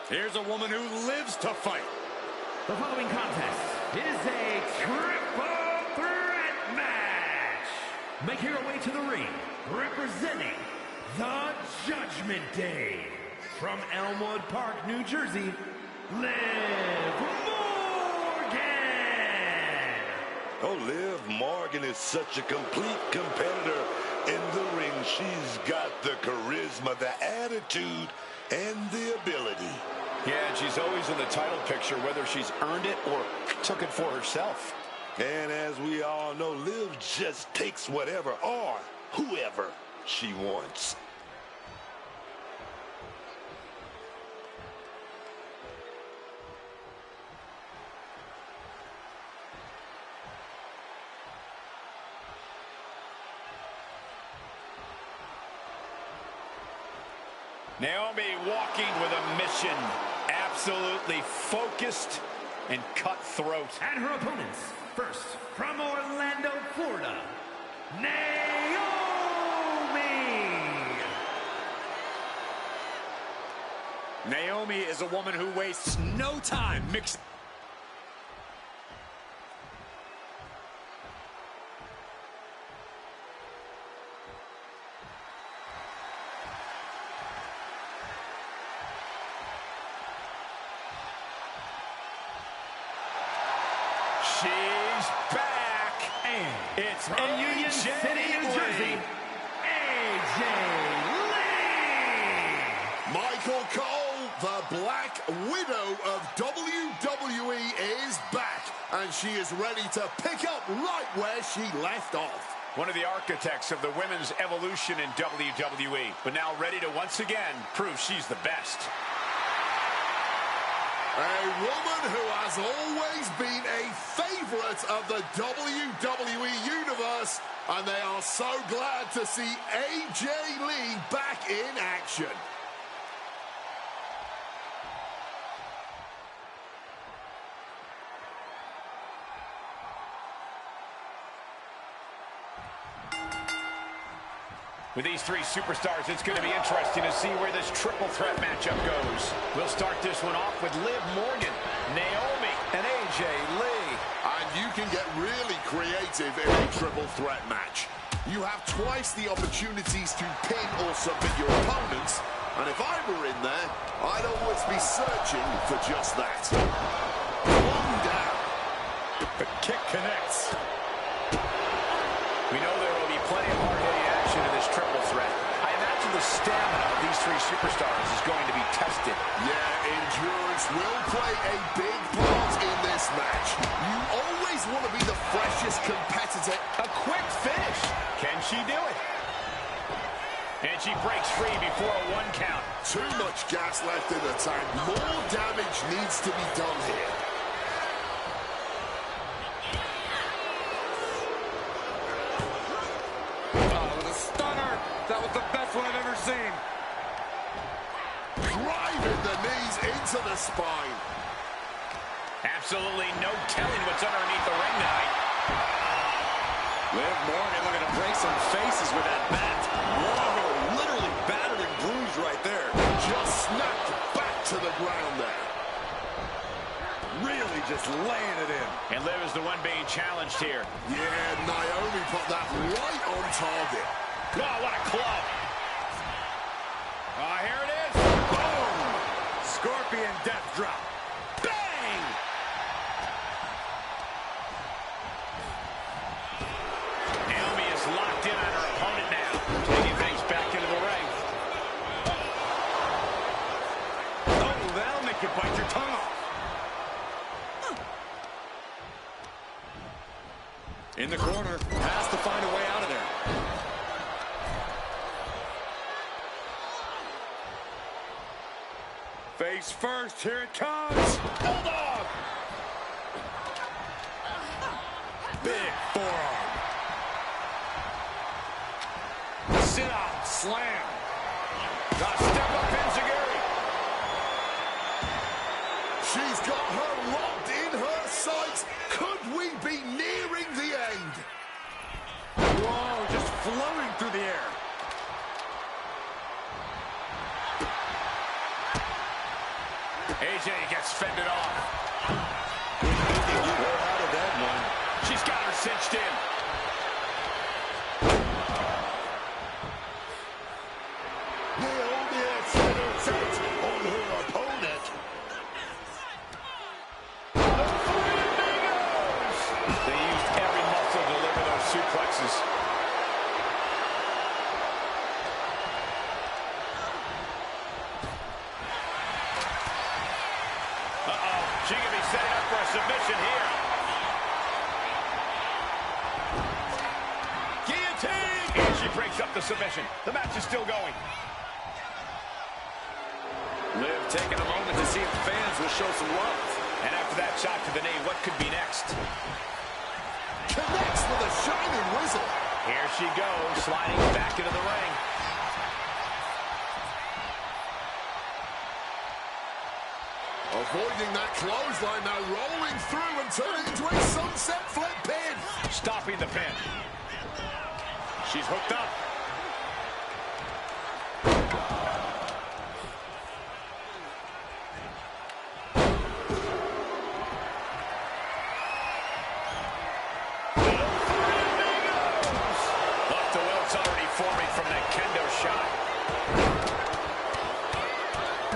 Here's a woman who lives to fight. The following contest is a triple threat match. Making her way to the ring, representing the Judgment Day. From Elmwood Park, New Jersey, Liv Morgan. Oh, Liv Morgan is such a complete competitor in the ring. She's got the charisma, the attitude, and the ability. Yeah, and she's always in the title picture, whether she's earned it or took it for herself. And as we all know, Liv just takes whatever or whoever she wants. Naomi walking with a mission. Absolutely focused and cutthroat. And her opponents, first from Orlando, Florida, Naomi. Naomi is a woman who wastes no time mixing. She's back, and it's from Union City, New Jersey, AJ Lee. Michael Cole, the Black Widow of WWE, is back, and she is ready to pick up right where she left off. One of the architects of the women's evolution in WWE, but now ready to once again prove she's the best. A woman who has always been a favorite of the WWE Universe, and they are so glad to see AJ Lee back in action. With these three superstars, it's going to be interesting to see where this triple threat matchup goes. We'll start this one off with Liv Morgan, Naomi, and AJ Lee. And you can get really creative in a triple threat match. You have twice the opportunities to pin or submit your opponents, and if I were in there, I'd always be searching for just that. One down. The kick connects. We know there will be plenty of hard-hitting action in this triple threat. I imagine the stamina of these three superstars is going to be tested. Yeah, endurance will play a big part in this match. You always want to be the freshest competitor. A quick finish. Can she do it? And she breaks free before a one count. Too much gas left in the tank. More damage needs to be done here. That was the best one I've ever seen. Driving the knees into the spine. Absolutely no telling what's underneath the ring tonight. Liv Morgan looking to break some faces with that bat. Whoa, literally battered and bruised right there. Just snapped back to the ground there. Really just laying it in. And Liv is the one being challenged here. Yeah, Naomi put that right on target. Oh, what a club. Oh, here it is. Boom. Scorpion death drop. Bang. Naomi is locked in on her opponent now. Taking things back into the ring. Oh, that'll make you bite your tongue off. In the corner. Has to find a way out of there. Face first, here it comes. Bulldog. Big forearm. Sit out, slam. Got step up Enziguri. She's got her locked in her sights. Could we be nearing the end? Whoa, just floating through the air. AJ gets fended off. He can get her out of that one. She's got her cinched in. Naomi has set her sights on her opponent. They used every muscle to deliver those suplexes. She can be setting up for a submission here. Guillotine! And she breaks up the submission. The match is still going. Liv taking a moment to see if fans will show some love. And after that shot to the knee, what could be next? Connects with a shining whistle. Here she goes, sliding back into the ring. Avoiding that clothesline, now rolling through and turning into a sunset flip pin. Stopping the pin. She's hooked up. Left to Wilkes already forming from that kendo shot.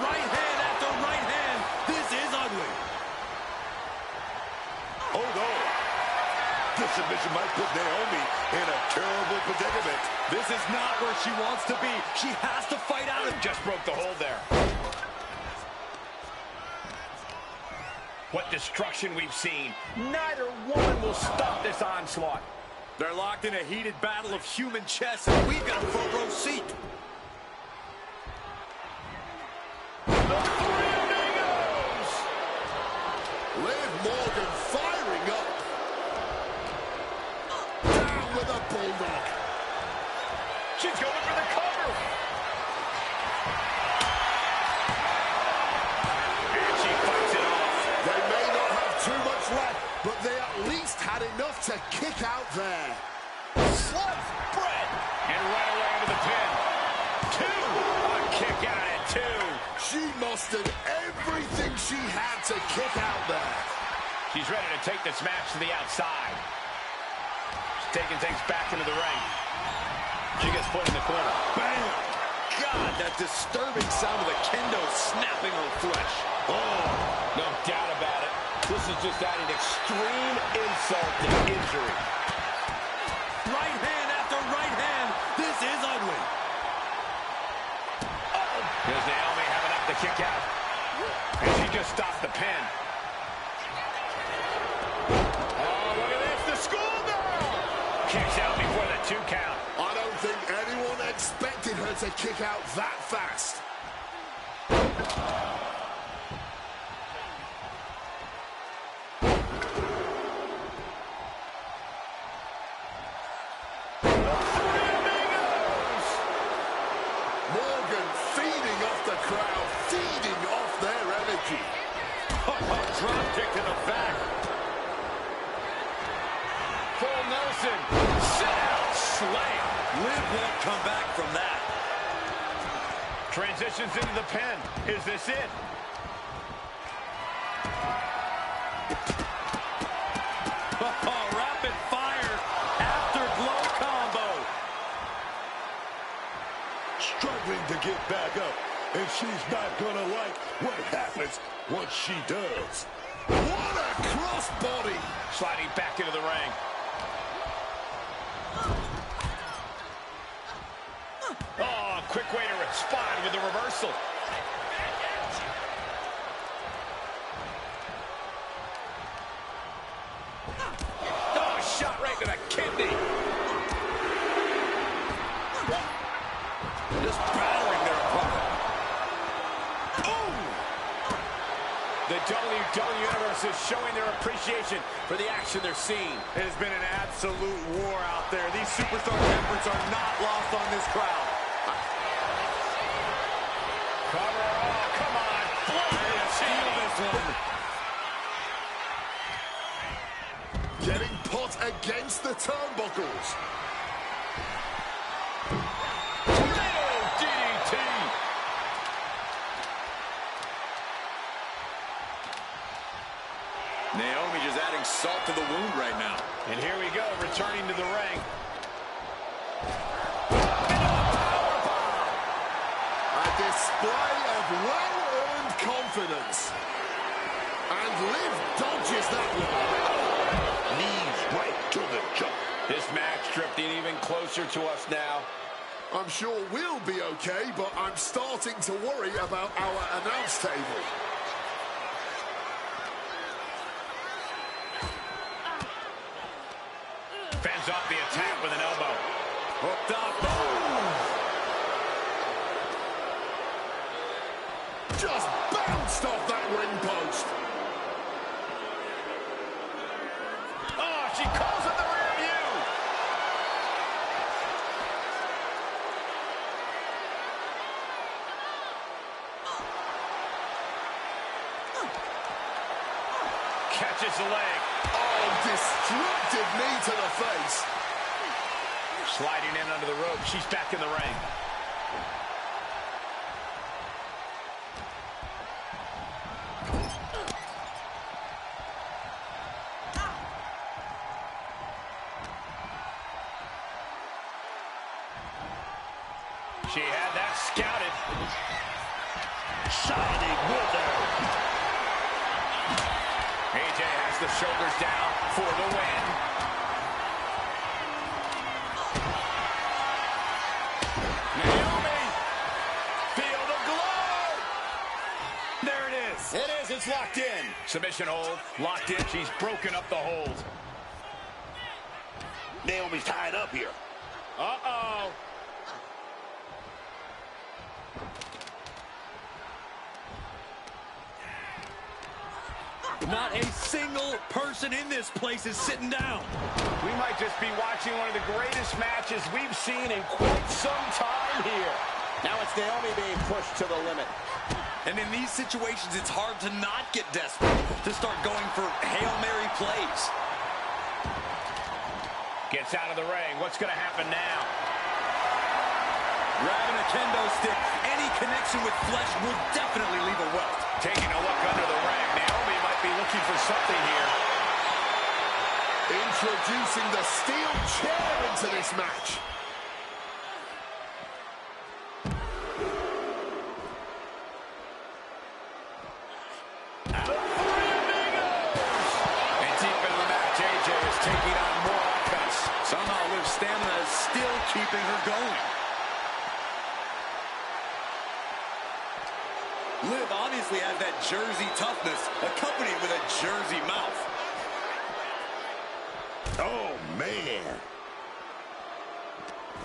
Right hand after right hand. This is ugly. Oh no. This submission might put Naomi in a terrible predicament. This is not where she wants to be. She has to fight out of it. Just broke the hold there. What destruction we've seen. Neither one will stop this onslaught. They're locked in a heated battle of human chess, and we've got a front row seat. Liv Morgan firing up. Down with a bulldog. She's going for the cover. And she fights it off. They may not have too much left, but they at least had enough to kick out there. Sliced bread. And right away into the pin. Two. A kick out at two. She mustered everything she had to kick out there. She's ready to take this match to the outside. She's taking things back into the ring. She gets put in the corner. Bam! God, that disturbing sound of the kendo snapping her flesh. Oh, no doubt about it. This is just adding extreme insult to injury. Right hand after right hand. This is ugly. Does Naomi have enough to kick out? And she just stopped the pin. Oh, look at this, the schoolgirl! Kicks out before the 2 count. I don't think anyone expected her to kick out that fast. Morgan feeding off the crowd, feeding off their energy. Drop kick to the back. Full Nelson. Sit out. Slam. Liv won't come back from that. Transitions into the pin. Is this it? Oh, rapid fire. Afterglow combo. Struggling to get back up, and she's not gonna like what happens once she does. What a crossbody! Sliding back into the ring. Oh, quick way to respond with the reversal. Oh, shot right to the kidney. Just battering their opponent. Oh! The WWE Universe is showing their appreciation for the action they're seeing. It has been an absolute war out there. These superstar efforts are not lost on this crowd. Cover, oh, come on. Flying steal this one. Getting put against the turnbuckles. Tornado DDT. Naomi just adding salt to the wound right now. And here we go, returning to the ring. A display of well-earned confidence. And Liv dodges that one. Knees right to the jump. This match drifting even closer to us now. I'm sure we'll be okay, but I'm starting to worry about our announce table. Fends off the attack with an elbow. Hooked up. Just bounced off that ring post. Oh, she calls it the rear view. Catches the leg. Oh, destructive knee to the face. Sliding in under the rope. She's back in the ring. She had that scouted. Shining with her. AJ has the shoulders down for the win. Naomi, feel the glow. There it is. It is. It's locked in. Submission hold, locked in. She's broken up the hold. Naomi's tied up here. Uh-oh. Not a single person in this place is sitting down. We might just be watching one of the greatest matches we've seen in quite some time here. Now it's Naomi being pushed to the limit. And in these situations, it's hard to not get desperate, to start going for Hail Mary plays. Gets out of the ring. What's going to happen now? Grabbing a kendo stick, any connection with flesh will definitely leave a welt. Taking a look under the ring. Naomi might be looking for something here. Introducing the steel chair into this match. And deep into the match, AJ is taking on more offense. Somehow Liv's stamina is still keeping her going. Liv obviously has that Jersey toughness, accompanied with a Jersey mouth. Oh, man.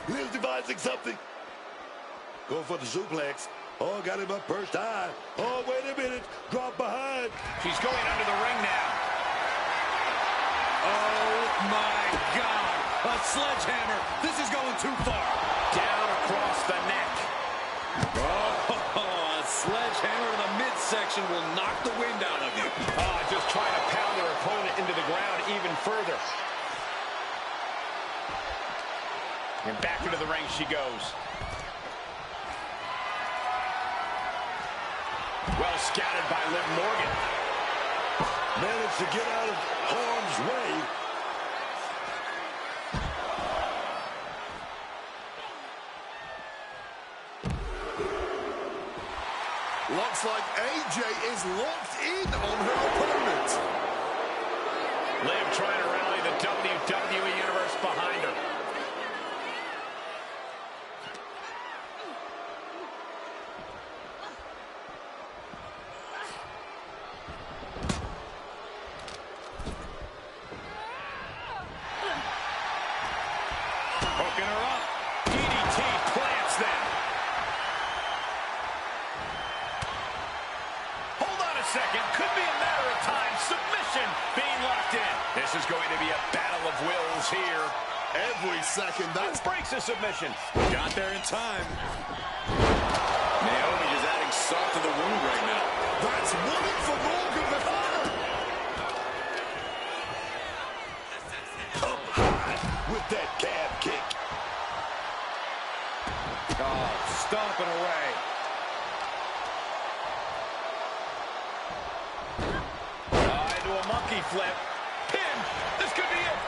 Liv devising something. Go for the suplex. Oh, got him up first time. Oh, wait a minute. Drop behind. She's going under the ring now. Oh my God, a sledgehammer. This is going too far. Down across the neck. Oh, a sledgehammer to the midsection will knock the wind out of you. Just trying to pound their opponent into the ground even further. And back into the ring she goes. Well scouted by Liv Morgan. Managed to get out of harm's way. Looks like AJ is locked in on her opponent. Liv trying to rally the WWE Universe behind her. Hooking her up. DDT plants them. Hold on a second. Could be a matter of time. Submission being locked in. This is going to be a battle of wills here. Every second, that's... Breaks a submission. Got there in time. Naomi just adding salt to the wound right now. That's winning for Morgan the Fire. Up high with that calf kick. Oh, stomping away. Into a monkey flip. Pin. This could be it.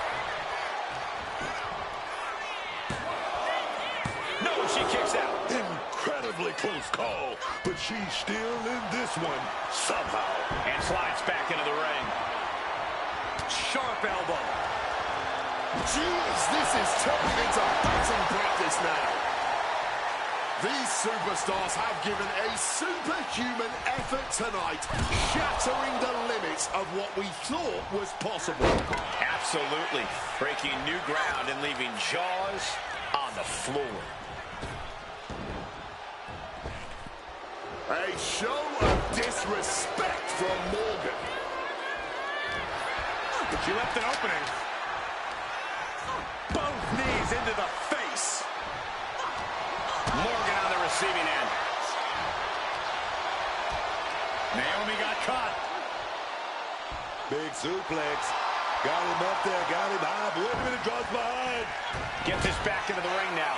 No, she kicks out. Incredibly close call, but she's still in this one somehow. And slides back into the ring. Sharp elbow. Jeez, this is turning into batting practice now. These superstars have given a superhuman effort tonight, shattering the limits of what we thought was possible. Absolutely. Breaking new ground and leaving jaws on the floor. A show of disrespect from Morgan. But she left an opening. Both knees into the face. Morgan on the receiving end. Naomi got caught. Big suplex. Got him up there, got him high. But wait a minute, draws behind. Get this back into the ring now.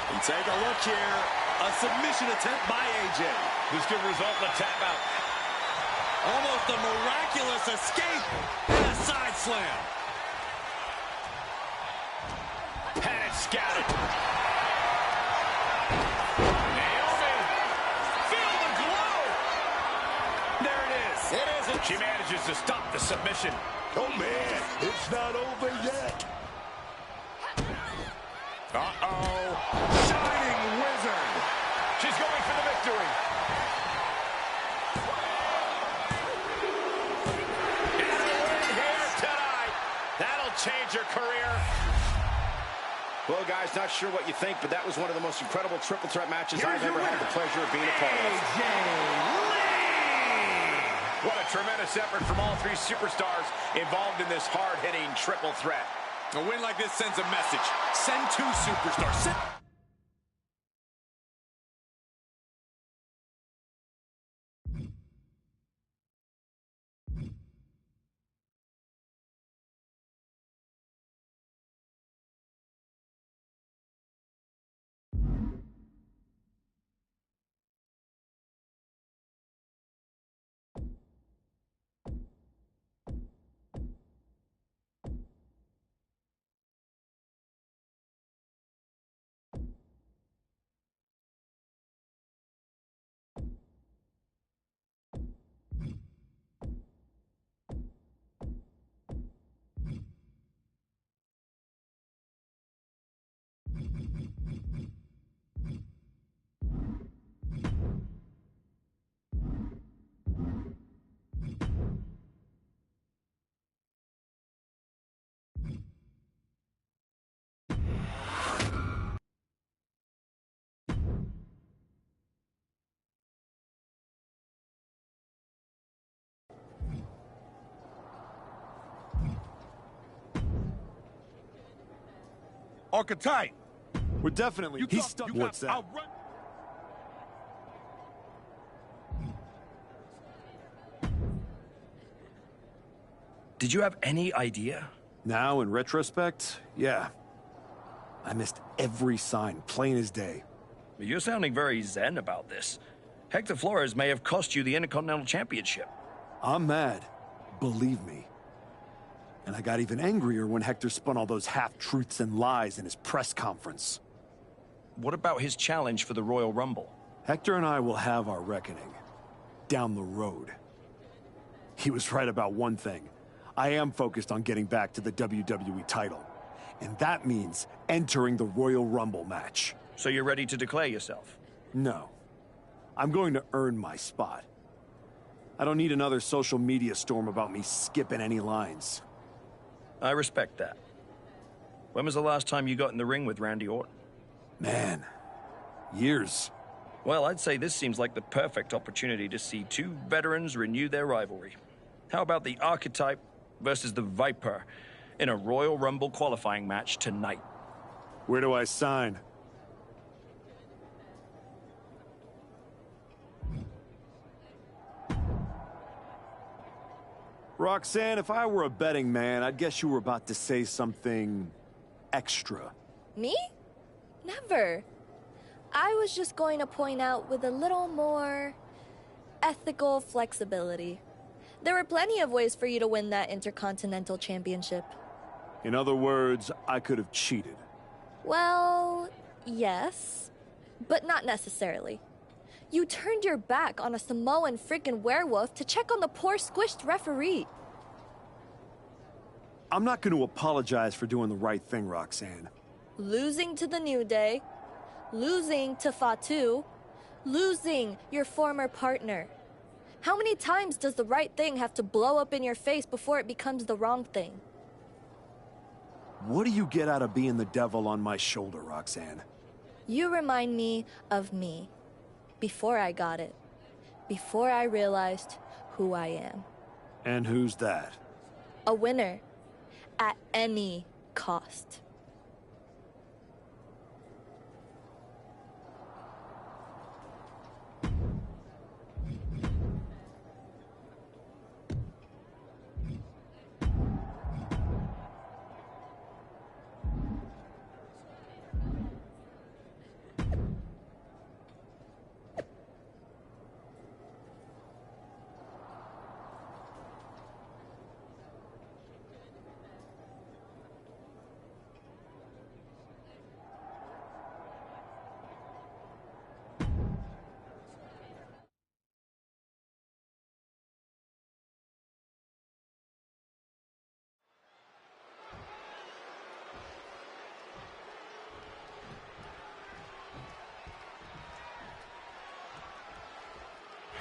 And take a look here. A submission attempt by AJ. This could result in a tap out. Almost a miraculous escape and a side slam. Had it scouted. Naomi. Feel the glow. There it is. It isn't. She manages to stop the submission. Oh, man, it's not over yet. Uh-oh. Shining Wizard. She's going for the victory. And a win here tonight. That'll change her career. Well, guys, not sure what you think, but that was one of the most incredible triple threat matches I've ever had the pleasure of being a part of. What a tremendous effort from all three superstars involved in this hard-hitting triple threat. A win like this sends a message. Send two superstars. Archetype. We're definitely. He's stuck. What's that? Did you have any idea? Now, in retrospect, yeah. I missed every sign, plain as day. You're sounding very zen about this. Hector Flores may have cost you the Intercontinental Championship. I'm mad. Believe me. And I got even angrier when Hector spun all those half-truths and lies in his press conference. What about his challenge for the Royal Rumble? Hector and I will have our reckoning. Down the road. He was right about one thing. I am focused on getting back to the WWE title. And that means entering the Royal Rumble match. So you're ready to declare yourself? No. I'm going to earn my spot. I don't need another social media storm about me skipping any lines. I respect that. When was the last time you got in the ring with Randy Orton? Man, years. Well, I'd say this seems like the perfect opportunity to see two veterans renew their rivalry. How about the Archetype versus the Viper in a Royal Rumble qualifying match tonight? Where do I sign? Roxanne, if I were a betting man, I'd guess you were about to say something extra. Me? Never. I was just going to point out with a little more ethical flexibility. There were plenty of ways for you to win that Intercontinental Championship. In other words, I could have cheated. Well, yes, but not necessarily. You turned your back on a Samoan freaking werewolf to check on the poor squished referee. I'm not going to apologize for doing the right thing, Roxanne. Losing to the New Day, losing to Fatu, losing your former partner. How many times does the right thing have to blow up in your face before it becomes the wrong thing? What do you get out of being the devil on my shoulder, Roxanne? You remind me of me. Before I got it. Before I realized who I am. And who's that? A winner. At any cost.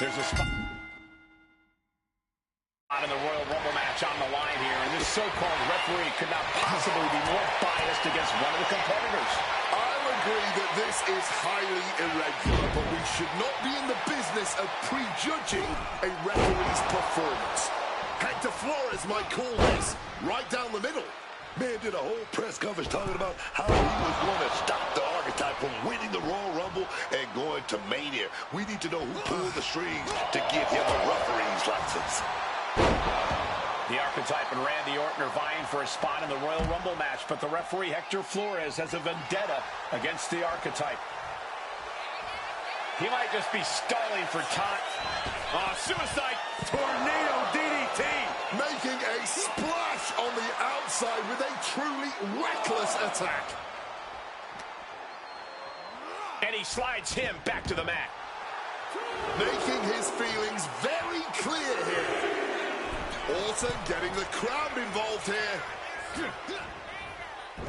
There's a spot in the Royal Rumble match on the line here, and this so-called referee could not possibly be more biased against one of the competitors. I'll agree that this is highly irregular, but we should not be in the business of prejudging a referee's performance. Hector Flores might call this right down the middle. Man did a whole press conference talking about how he was going to stop the Archetype from winning the Royal Rumble and going to Mania. We need to know who pulled the strings to give him a referee's license. The Archetype and Randy Orton are vying for a spot in the Royal Rumble match, but the referee, Hector Flores, has a vendetta against the Archetype. He might just be stalling for time. Suicide tornado DDT. Making a splash on the outside with a truly reckless attack. And he slides him back to the mat. Making his feelings very clear here. Orton getting the crowd involved here.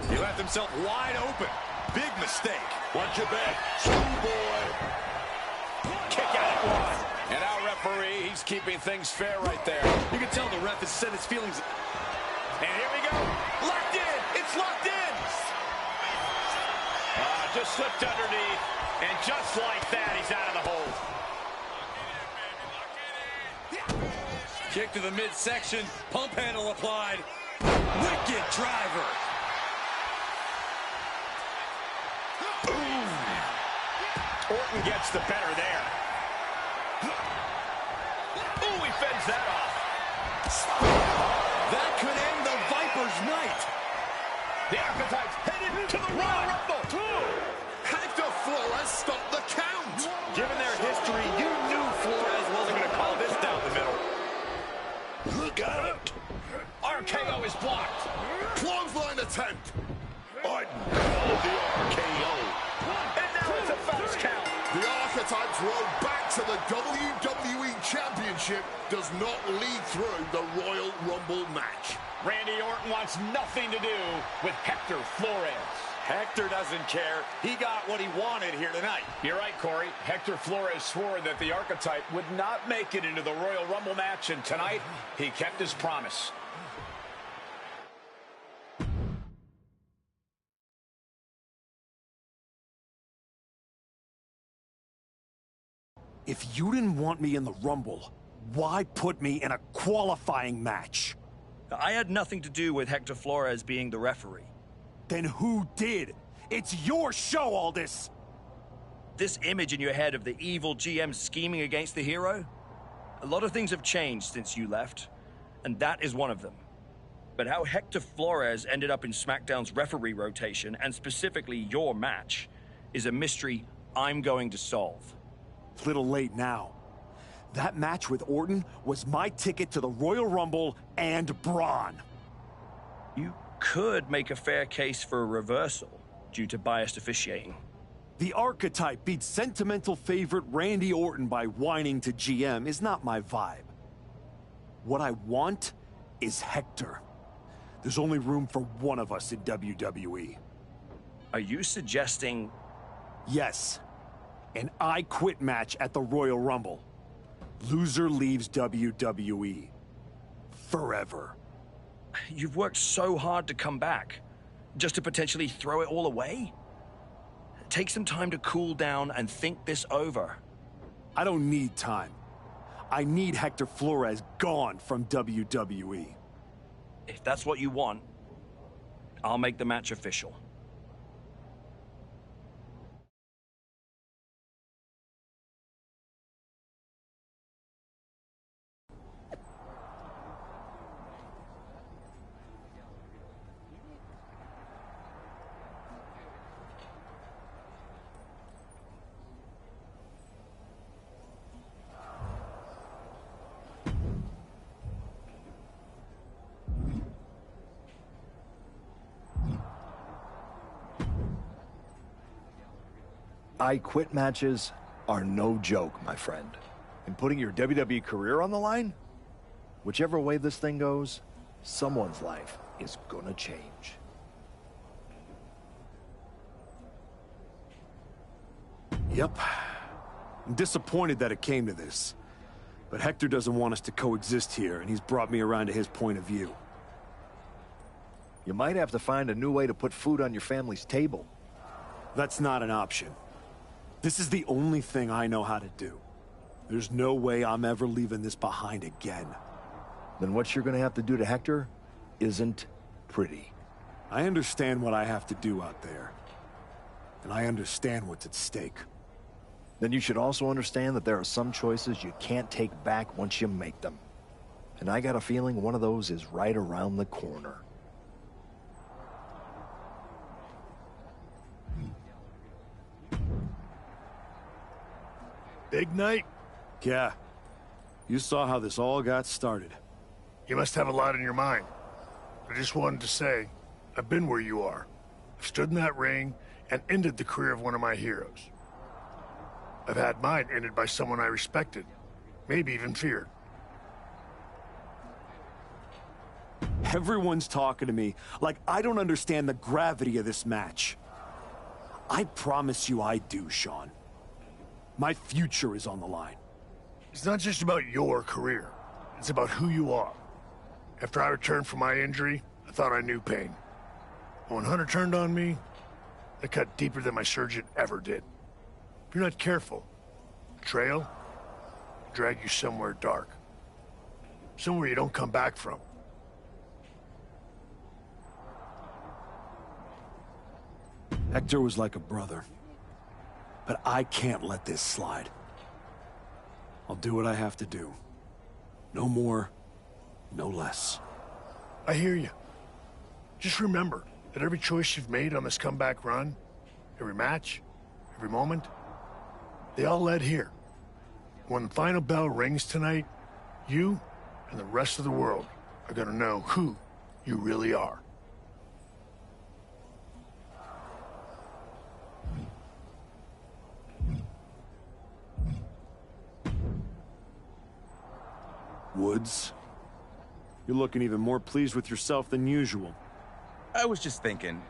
He left himself wide open. Big mistake. Watch your back, schoolboy. Kick out at one. And our referee, he's keeping things fair right there. You can tell the ref has set his feelings. And here we go. Locked in. It's locked in. Just slipped underneath. And just like that, he's out of the hold. Kick to the midsection. Pump handle applied. Wicked driver. Orton gets the better there. Ooh, he fends that off. That could end the Viper's night. The Archetypes headed to the Royal Rumble. Hector Flores stopped the count. Given their history, you knew Flores wasn't going to call this down the middle. Look out. RKO is blocked. Clothesline attempt. Orton called the RKO. And now it's a fast count. The Archetypes road back to the WWE Championship does not lead through the Royal Rumble match. Randy Orton wants nothing to do with Hector Flores. Hector doesn't care. He got what he wanted here tonight. You're right, Corey. Hector Flores swore that the Archetype would not make it into the Royal Rumble match, and tonight he kept his promise. If you didn't want me in the Rumble, why put me in a qualifying match? I had nothing to do with Hector Flores being the referee. Then who did? It's your show, Aldis! This image in your head of the evil GM scheming against the hero? A lot of things have changed since you left, and that is one of them. But how Hector Flores ended up in SmackDown's referee rotation, and specifically your match, is a mystery I'm going to solve. It's a little late now. That match with Orton was my ticket to the Royal Rumble and Braun. You could make a fair case for a reversal due to biased officiating. The archetype beats sentimental favorite Randy Orton by whining to GM is not my vibe. What I want is Hector. There's only room for one of us in WWE. Are you suggesting... Yes. An I Quit match at the Royal Rumble. Loser leaves WWE. Forever. You've worked so hard to come back, just to potentially throw it all away? Take some time to cool down and think this over. I don't need time. I need Hector Flores gone from WWE. If that's what you want, I'll make the match official. I Quit matches are no joke, my friend. And putting your WWE career on the line? Whichever way this thing goes, someone's life is gonna change. Yep. I'm disappointed that it came to this. But Hector doesn't want us to coexist here, and he's brought me around to his point of view. You might have to find a new way to put food on your family's table. That's not an option. This is the only thing I know how to do. There's no way I'm ever leaving this behind again. Then what you're gonna have to do to Hector isn't pretty. I understand what I have to do out there. And I understand what's at stake. Then you should also understand that there are some choices you can't take back once you make them. And I got a feeling one of those is right around the corner. Big night? Yeah. You saw how this all got started. You must have a lot in your mind. I just wanted to say, I've been where you are. I've stood in that ring and ended the career of one of my heroes. I've had mine ended by someone I respected, maybe even feared. Everyone's talking to me like I don't understand the gravity of this match. I promise you I do, Sean. My future is on the line. It's not just about your career. It's about who you are. After I returned from my injury, I thought I knew pain. But when Hunter turned on me, it cut deeper than my surgeon ever did. If you're not careful, betrayal will drag you somewhere dark. Somewhere you don't come back from. Hector was like a brother. But I can't let this slide. I'll do what I have to do. No more, no less. I hear you. Just remember that every choice you've made on this comeback run, every match, every moment, they all led here. When the final bell rings tonight, you and the rest of the world are gonna know who you really are. Woods, you're looking even more pleased with yourself than usual. I was just thinking,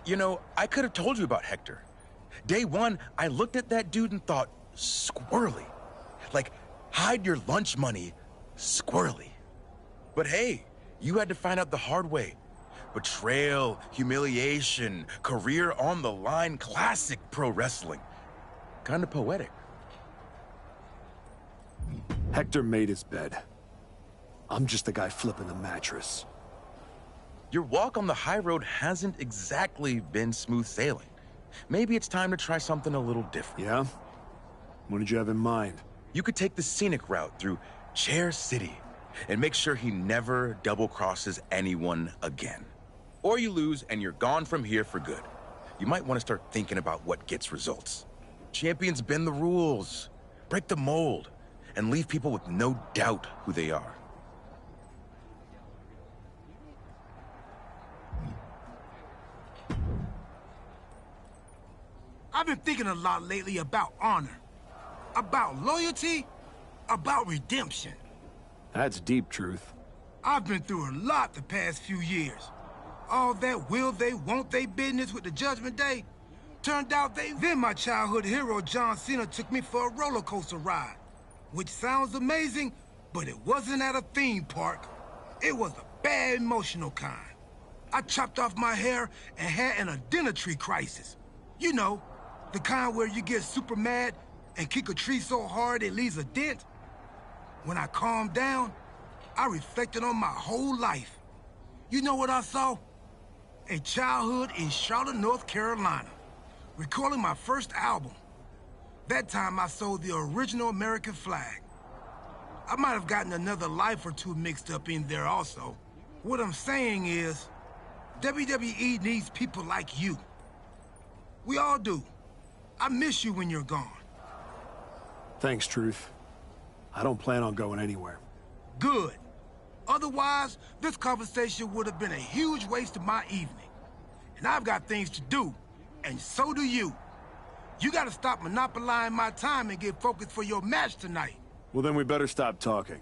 you know, I could have told you about Hector. Day one, I looked at that dude and thought, squirrely. Like, hide your lunch money, squirrely. But hey, you had to find out the hard way. Betrayal, humiliation, career on the line, classic pro wrestling. Kind of poetic. Hector made his bed. I'm just the guy flipping the mattress. Your walk on the high road hasn't exactly been smooth sailing. Maybe it's time to try something a little different. Yeah? What did you have in mind? You could take the scenic route through Chair City and make sure he never double-crosses anyone again. Or you lose and you're gone from here for good. You might want to start thinking about what gets results. Champions bend the rules, break the mold, and leave people with no doubt who they are. I've been thinking a lot lately about honor, about loyalty, about redemption. That's deep, Truth. I've been through a lot the past few years. All that will they, won't they business with the Judgment Day. Turned out then my childhood hero John Cena took me for a roller coaster ride. Which sounds amazing, but it wasn't at a theme park. It was a bad emotional kind. I chopped off my hair and had an identity crisis. You know, the kind where you get super mad and kick a tree so hard it leaves a dent. When I calmed down, I reflected on my whole life. You know what I saw? A childhood in Charlotte, North Carolina, recalling my first album. That time I sold the original American flag. I might have gotten another life or two mixed up in there also. What I'm saying is, WWE needs people like you. We all do. I miss you when you're gone. Thanks, Truth. I don't plan on going anywhere. Good. Otherwise, this conversation would have been a huge waste of my evening. And I've got things to do, and so do you. You gotta stop monopolizing my time and get focused for your match tonight. Well, then we better stop talking.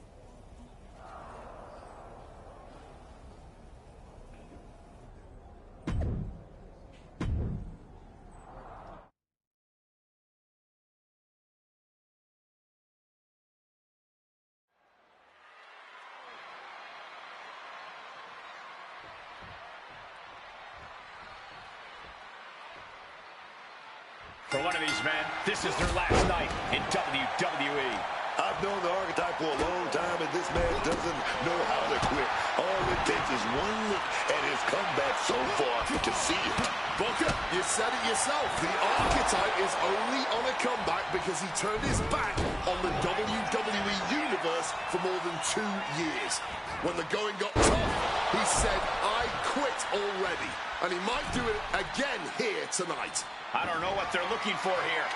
For one of these men, this is their last night in WWE. I've known the archetype for a long time, and this man doesn't know how to quit. All it takes is one look at his comeback so far to see it. Booker, you said it yourself. The archetype is only on a comeback because he turned his back on the WWE Universe for more than 2 years. When the going got tough, he said, I quit already. And he might do it again here tonight. I don't know what they're looking for here.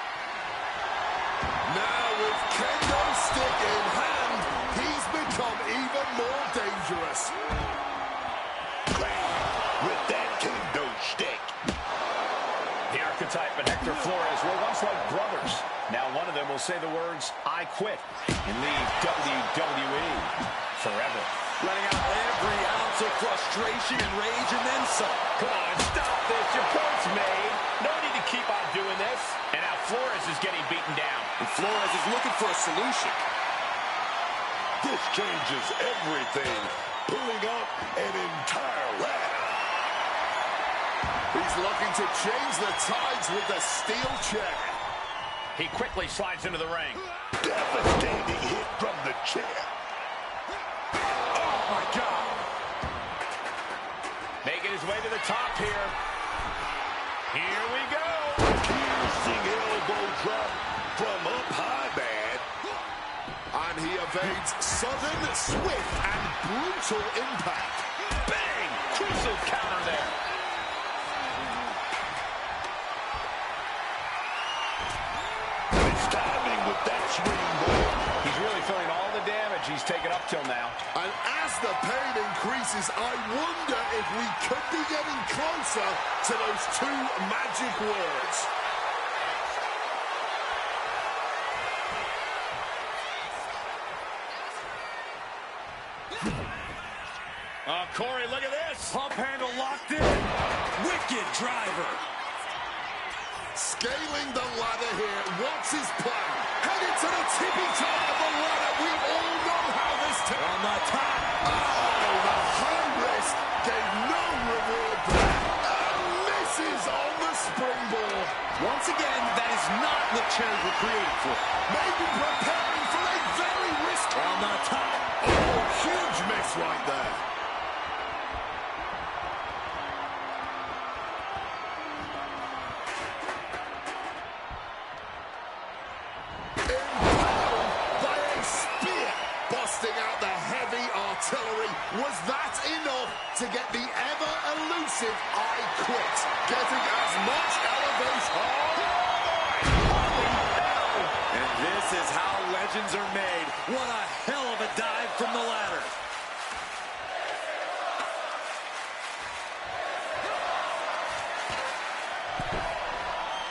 Now with kendo stick in hand, he's become even more dangerous. With that kendo stick. The archetype and Hector Flores were once like brothers. Now one of them will say the words, I quit, and leave WWE forever. Letting out every ounce of frustration and rage and then some. Come on, stop this. Your point's made. No need to keep on doing this. And now Flores is getting beaten down. And Flores is looking for a solution. This changes everything. Pulling up an entire ladder. He's looking to change the tides with the steel chair. He quickly slides into the ring. Devastating hit from the chair. Oh, my God. Making his way to the top here. Here we go. Piercing elbow drop from up high, man. And he evades sudden, swift, and brutal impact. Bang! Crucial counter there. Nice timing with that swing, boy. He's really feeling all the damage he's taken up till now. And as the pain increases, I wonder if we could be getting closer to those two magic words. Oh, Corey, look at this. Pump handle locked in. Wicked driver. Scaling the ladder here. What's his plan? Headed to the tippy top of the ladder. We all know how this On the top. Oh, the high risk gave no reward there. And misses on the springboard. Once again, that is not what chairs were created for. Maybe preparing for a very risky. On the top. Oh, huge miss right there. Impaled by a spear, busting out the heavy artillery. Was that enough to get the ever-elusive I quit? Getting as much elevation. And this This is how legends are made. What a hell of a dive from the ladder.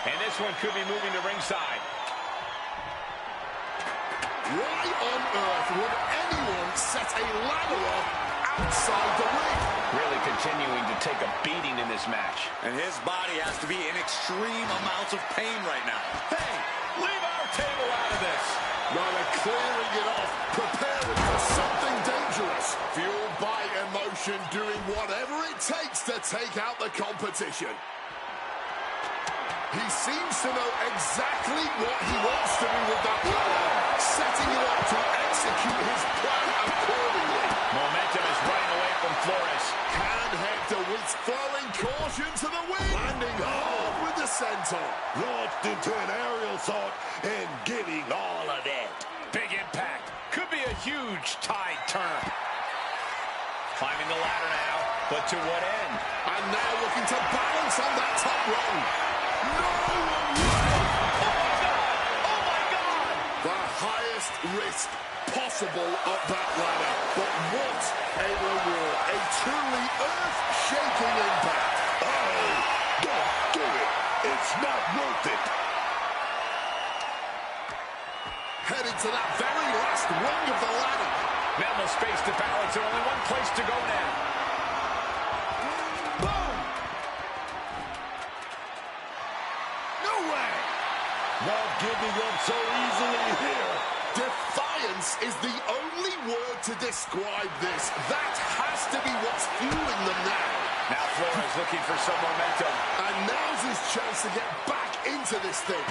And this one could be moving to ringside. Why on earth would anyone set a ladder up outside the ring? Really continuing to take a beating in this match. And his body has to be in extreme amounts of pain right now. Hey, leave our table out of this. Now they're clearing it off, preparing for something dangerous. Fueled by emotion, doing whatever it takes to take out the competition. He seems to know exactly what he wants to do with that ladder, setting it up to execute his plan accordingly. Momentum is running away from Flores. Can Hector with throwing caution to the wind, landing hard with the senton. Launched into an aerial assault and getting all of that. Big impact. Could be a huge tide turn. Climbing the ladder now, but to what end? And now looking to balance on that top rung. No! Oh my God! Oh my God! The highest risk possible up that ladder. But what a reward. A truly earth-shaking impact. Oh, don't do it. It's not worth it. Headed to that very last rung of the ladder. Minimal space to balance and only one place to go now. Boom! No way! Not giving up so easily here. Defiance is the only word to describe this. That has to be what's fueling them now. Now Flores looking for some momentum. And now's his chance to get back into this thing.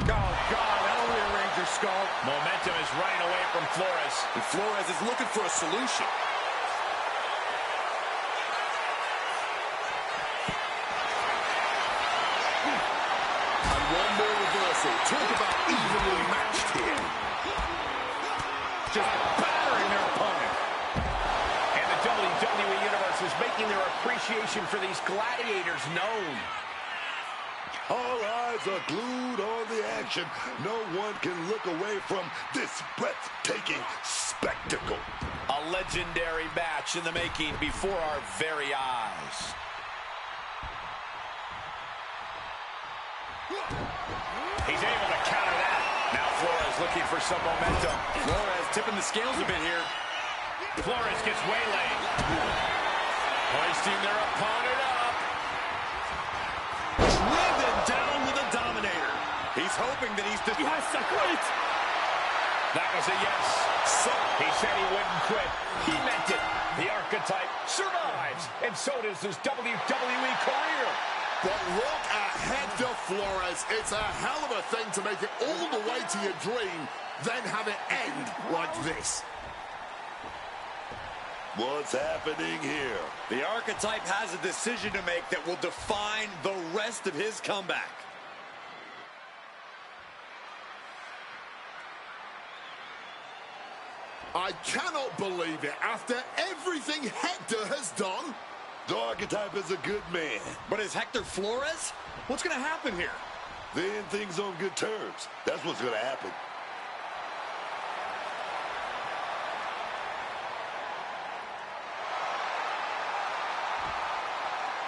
Oh, God, that'll rearrange your skull. Momentum is running away from Flores. And Flores is looking for a solution. And one more reversal. Talk about evenly matched here. Just battering their opponent. And the WWE Universe is making their appreciation for these gladiators known. All eyes are glued on the action. No one can look away from this breathtaking spectacle. A legendary match in the making before our very eyes. He's able to counter that. Now Flores looking for some momentum. Flores tipping the scales a bit here. Flores gets waylaid. Hoisting their opponent up. Driven down with a dominator. He's hoping that he's... Yes, I quit. That was a yes. So he said he wouldn't quit. He meant it. The archetype survives, and so does his WWE career. But look at Hector Flores. It's a hell of a thing to make it all the way to your dream, then have it end like this. What's happening here? The archetype has a decision to make that will define the rest of his comeback. I cannot believe it. After everything Hector has done, the archetype is a good man. But is Hector Flores? What's going to happen here? Then things on good terms. That's what's going to happen.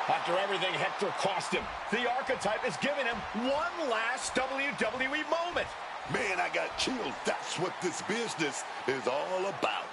After everything Hector cost him, the archetype is giving him one last WWE moment. Man, I got chills. That's what this business is all about.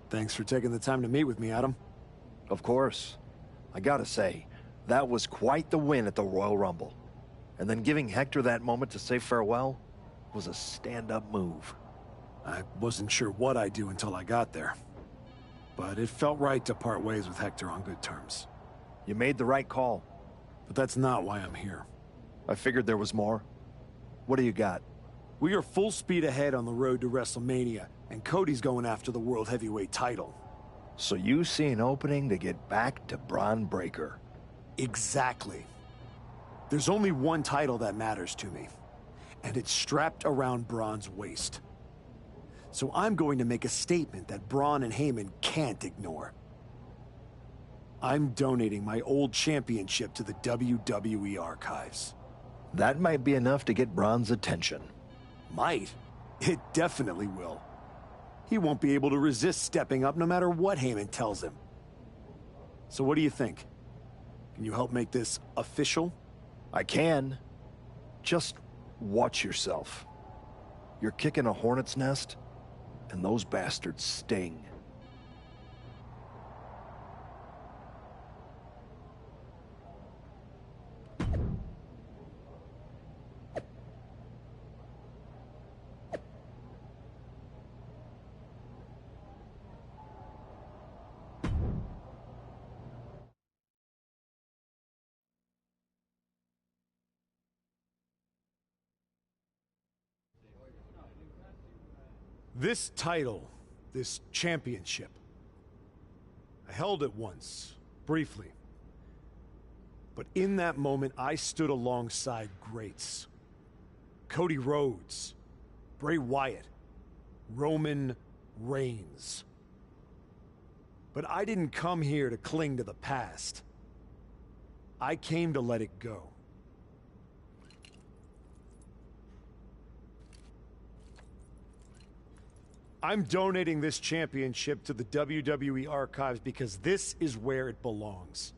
Thanks for taking the time to meet with me, Adam. Of course. I gotta say, that was quite the win at the Royal Rumble. And then giving Hector that moment to say farewell was a stand-up move. I wasn't sure what I'd do until I got there. But it felt right to part ways with Hector on good terms. You made the right call. But that's not why I'm here. I figured there was more. What do you got? We are full speed ahead on the road to WrestleMania, and Cody's going after the World Heavyweight title. So you see an opening to get back to Braun Breaker. Exactly. There's only one title that matters to me, and it's strapped around Braun's waist. So I'm going to make a statement that Braun and Heyman can't ignore. I'm donating my old championship to the WWE archives. That might be enough to get Braun's attention. Might. It definitely will. He won't be able to resist stepping up no matter what Heyman tells him. So what do you think? Can you help make this official? I can. Just watch yourself. You're kicking a hornet's nest, and those bastards sting. This title, this championship, I held it once, briefly. But in that moment, I stood alongside greats. Cody Rhodes, Bray Wyatt, Roman Reigns. But I didn't come here to cling to the past. I came to let it go. I'm donating this championship to the WWE archives because this is where it belongs.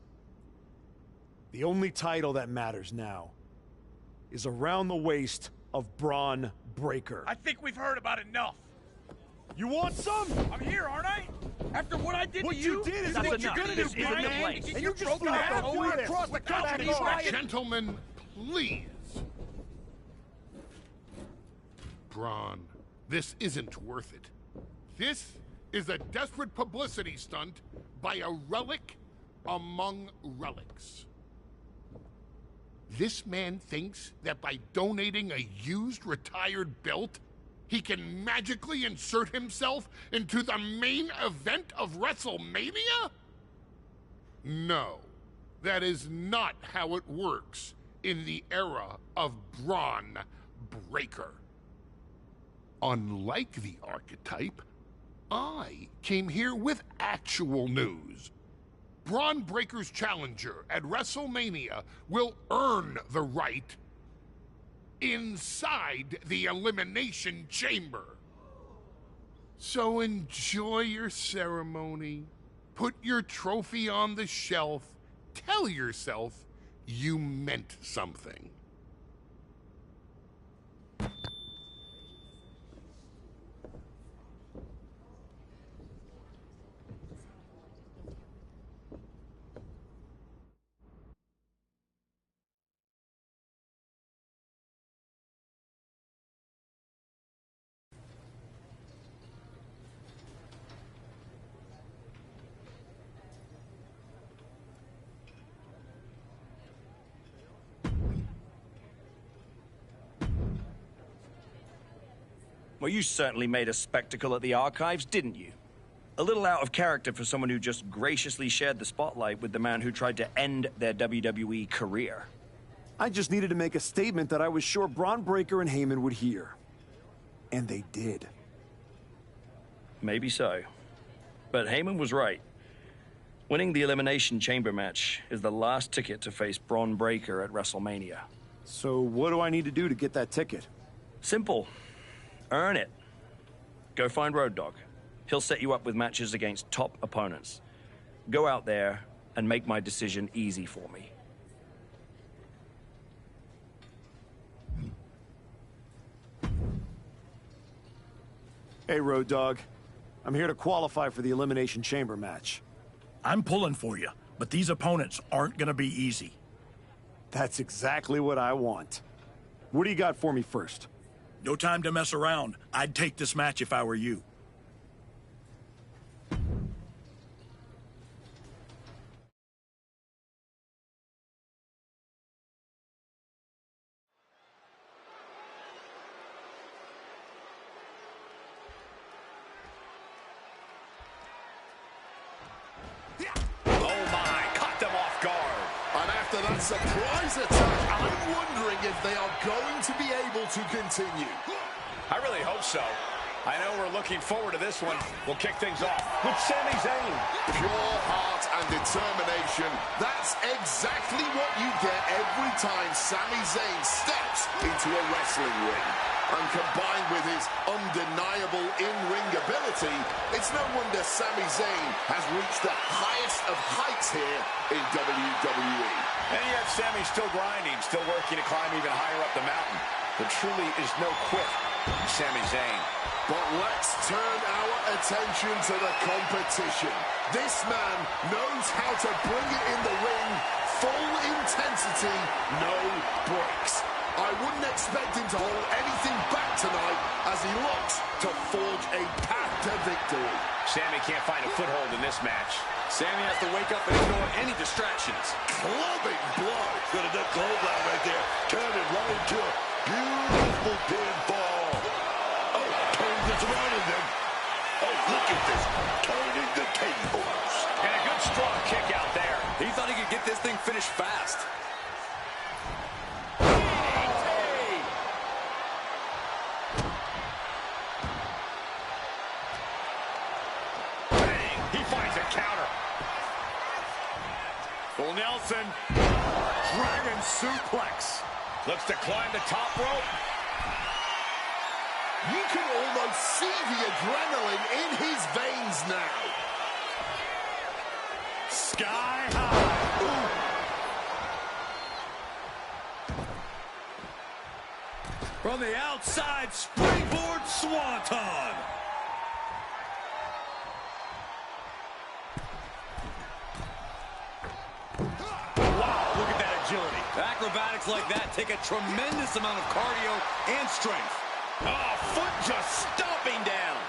The only title that matters now is around the waist of Braun Breaker. I think we've heard about enough. You want some? I'm here, aren't I? After what I did What to you, you did is what what you're you're gonna gonna do, do, Brian? man. And And you you just broke flew half out all the way this. across the country. Gentlemen, please. Braun, this isn't worth it. This is a desperate publicity stunt by a relic among relics. This man thinks that by donating a used retired belt, he can magically insert himself into the main event of WrestleMania? No, that is not how it works in the era of Braun Breaker. Unlike the archetype, I came here with actual news. Braun Breaker's challenger at WrestleMania will earn the right inside the Elimination Chamber. So enjoy your ceremony, put your trophy on the shelf, tell yourself you meant something. Well, you certainly made a spectacle at the archives, didn't you? A little out of character for someone who just graciously shared the spotlight with the man who tried to end their WWE career. I just needed to make a statement that I was sure Braun Breaker and Heyman would hear. And they did. Maybe so. But Heyman was right. Winning the Elimination Chamber match is the last ticket to face Braun Breaker at WrestleMania. So what do I need to do to get that ticket? Simple. Earn it. Go find Road Dogg. He'll set you up with matches against top opponents. Go out there and make my decision easy for me. Hey, Road Dogg. I'm here to qualify for the Elimination Chamber match. I'm pulling for you. but these opponents aren't going to be easy. That's exactly what I want. What do you got for me first? No time to mess around. I'd take this match if I were you. After that surprise attack, I'm wondering if they are going to be able to continue. I really hope so. I know we're looking forward to this one. We'll kick things off with Sami Zayn. Pure heart and determination. That's exactly what you get every time Sami Zayn steps into a wrestling ring. And combined with his undeniable in-ring ability, it's no wonder Sami Zayn has reached the highest of heights here in WWE. And yet Sami's still grinding, still working to climb even higher up the mountain. There truly is no quit in Sami Zayn. But let's turn our attention to the competition. This man knows how to bring it in the ring, full intensity, no breaks. I wouldn't expect him to hold anything back tonight as he looks to forge a path to victory. Sami can't find a foothold in this match. Sami has to wake up and ignore any distractions. Clubbing blow. Got a good clothesline right there. Turn it right into a beautiful pinfall. Oh, turns this around in them. Oh, look at this. Turning the tables. And a good strong kick out there. He thought he could get this thing finished fast. Full Nelson. Dragon suplex. Looks to climb the top rope. You can almost see the adrenaline in his veins now. Sky high. Ooh. From the outside, springboard swanton. Acrobatics like that take a tremendous amount of cardio and strength. Oh, foot just stomping down.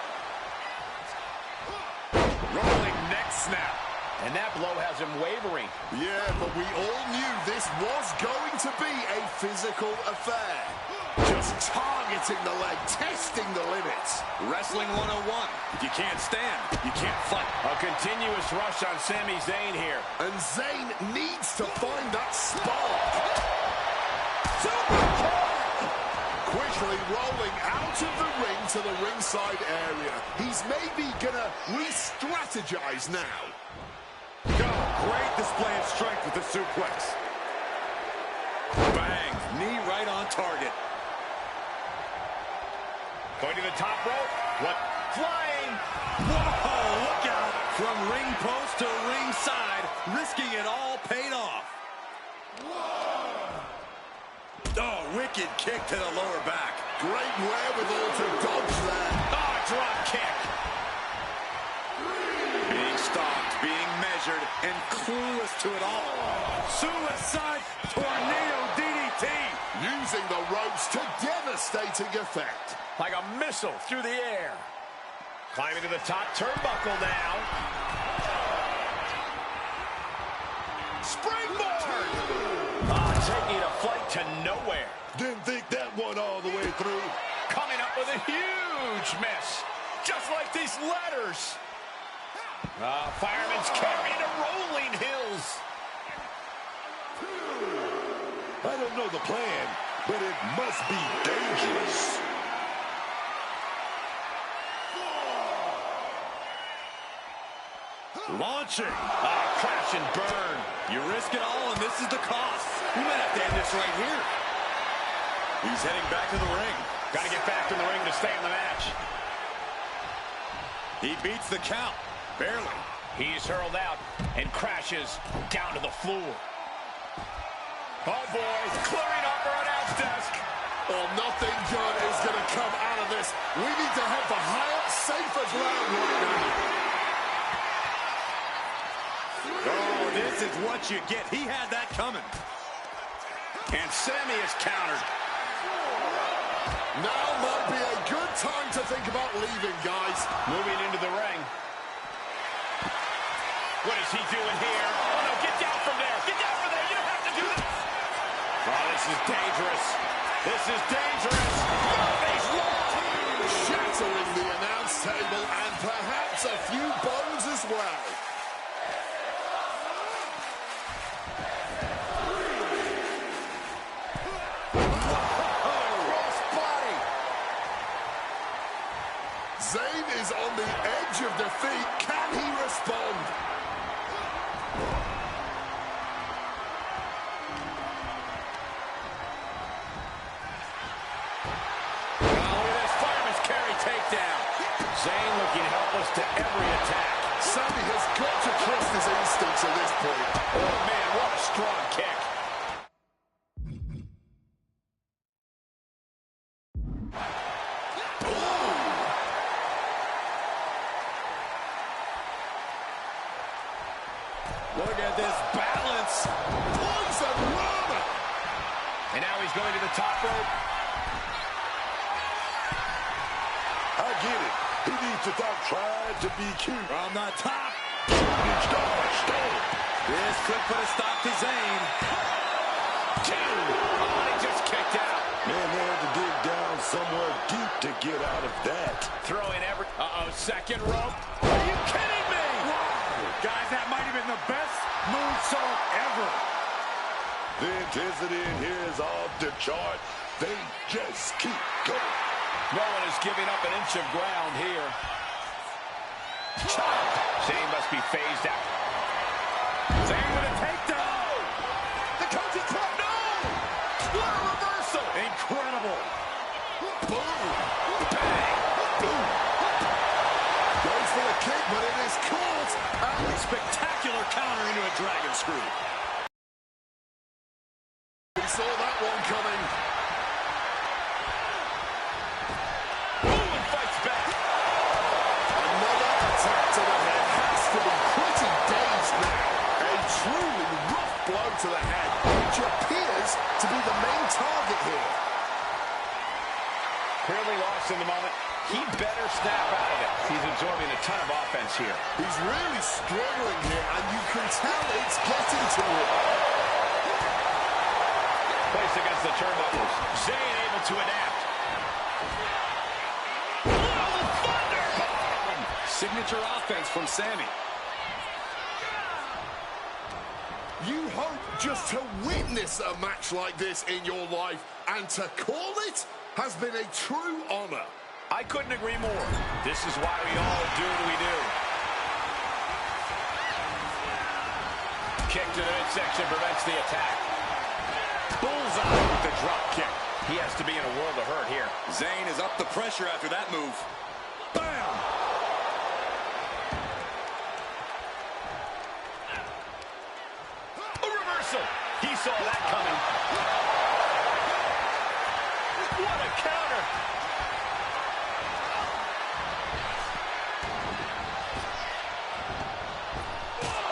Rolling neck snap. And that blow has him wavering. Yeah, but we all knew this was going to be a physical affair. Just targeting the leg, testing the limits. Wrestling 101. If you can't stand, you can't fight. A continuous rush on Sami Zayn here. And Zayn needs to find that spark. Quickly rolling out of the ring to the ringside area. He's maybe gonna re-strategize now. Great display of strength with the suplex. Bang! Knee right on target. Going to the top rope. What? Flying! Whoa, look out! From ring post to ringside, risking it all paid off. Oh, wicked kick to the lower back. Great wherewithal to dodge there. Oh, drop kick. Being stalked, being measured, and clueless to it all. Suicide tornado DDT. Using the ropes to devastating effect. Like a missile through the air. Climbing to the top turnbuckle now. Springboard! Taking a flight to nowhere. Didn't think that one all the way through. Coming up with a huge miss. Just like these letters. Fireman's carry to rolling hills. I don't know the plan, but it must be dangerous. Launching. Crash and burn. You risk it all, and this is the cost. We might have to end this right here. He's heading back to the ring. Got to get back in the ring to stay in the match. He beats the count. Barely. He's hurled out and crashes down to the floor. Oh, boy. Clearing up our announce desk. Well, nothing good is going to come out of this. We need to head for higher, safer ground right now. Oh, this This is what you get. He had that coming. And Sami is countered. Now might be a good time to think about leaving, guys. Moving into the ring. What is he doing here? Oh, no, get down from there. Get down from there. You don't have to do this. Oh, this is dangerous. This is dangerous. Face locked. Shattering the announce table and perhaps a few bones as well. Zayn is on the edge of defeat. Can he respond? Oh, look at this fireman's carry takedown. Zayn looking helpless to every attack. Sami has got to trust his instincts at this point. Oh, man, what a strong kick. Look at this balance. Poison Rana. And now he's going to the top rope. I get it. He needs to stop trying to be cute. From the top. Shooting star, stone. This could put a stop to Zayn. Two. Oh, he just kicked out. Man, they had to dig down somewhere deep to get out of that. Throwing every... Uh-oh, second rope. Are you kidding me? Wow. Guys, that might have been the best moonsault ever. The intensity in here is off the chart. They just keep going. No one is giving up an inch of ground here. Chop. Zayn must be phased out. Zayn with a takedown. The coaching club, no! What a reversal. Incredible. Boom. Bang. Boom. Goes for the kick, but it is caught. And a spectacular counter into a dragon screw. We saw that one coming. Truly rough blow to the head, which appears to be the main target here. Clearly lost in the moment. He better snap out of it. He's absorbing a ton of offense here. He's really struggling here, and you can tell it's getting to him. Placed against the turnbuckles. Zayn able to adapt. Whoa, thunderbomb! Signature offense from Sami. You hope just to witness a match like this in your life, and to call it has been a true honor. I couldn't agree more. This is why we all do what we do. Kick to the midsection prevents the attack. Bullseye with the drop kick. He has to be in a world of hurt here. Zayn is up the pressure after that move. Bam! He saw that coming. What a counter.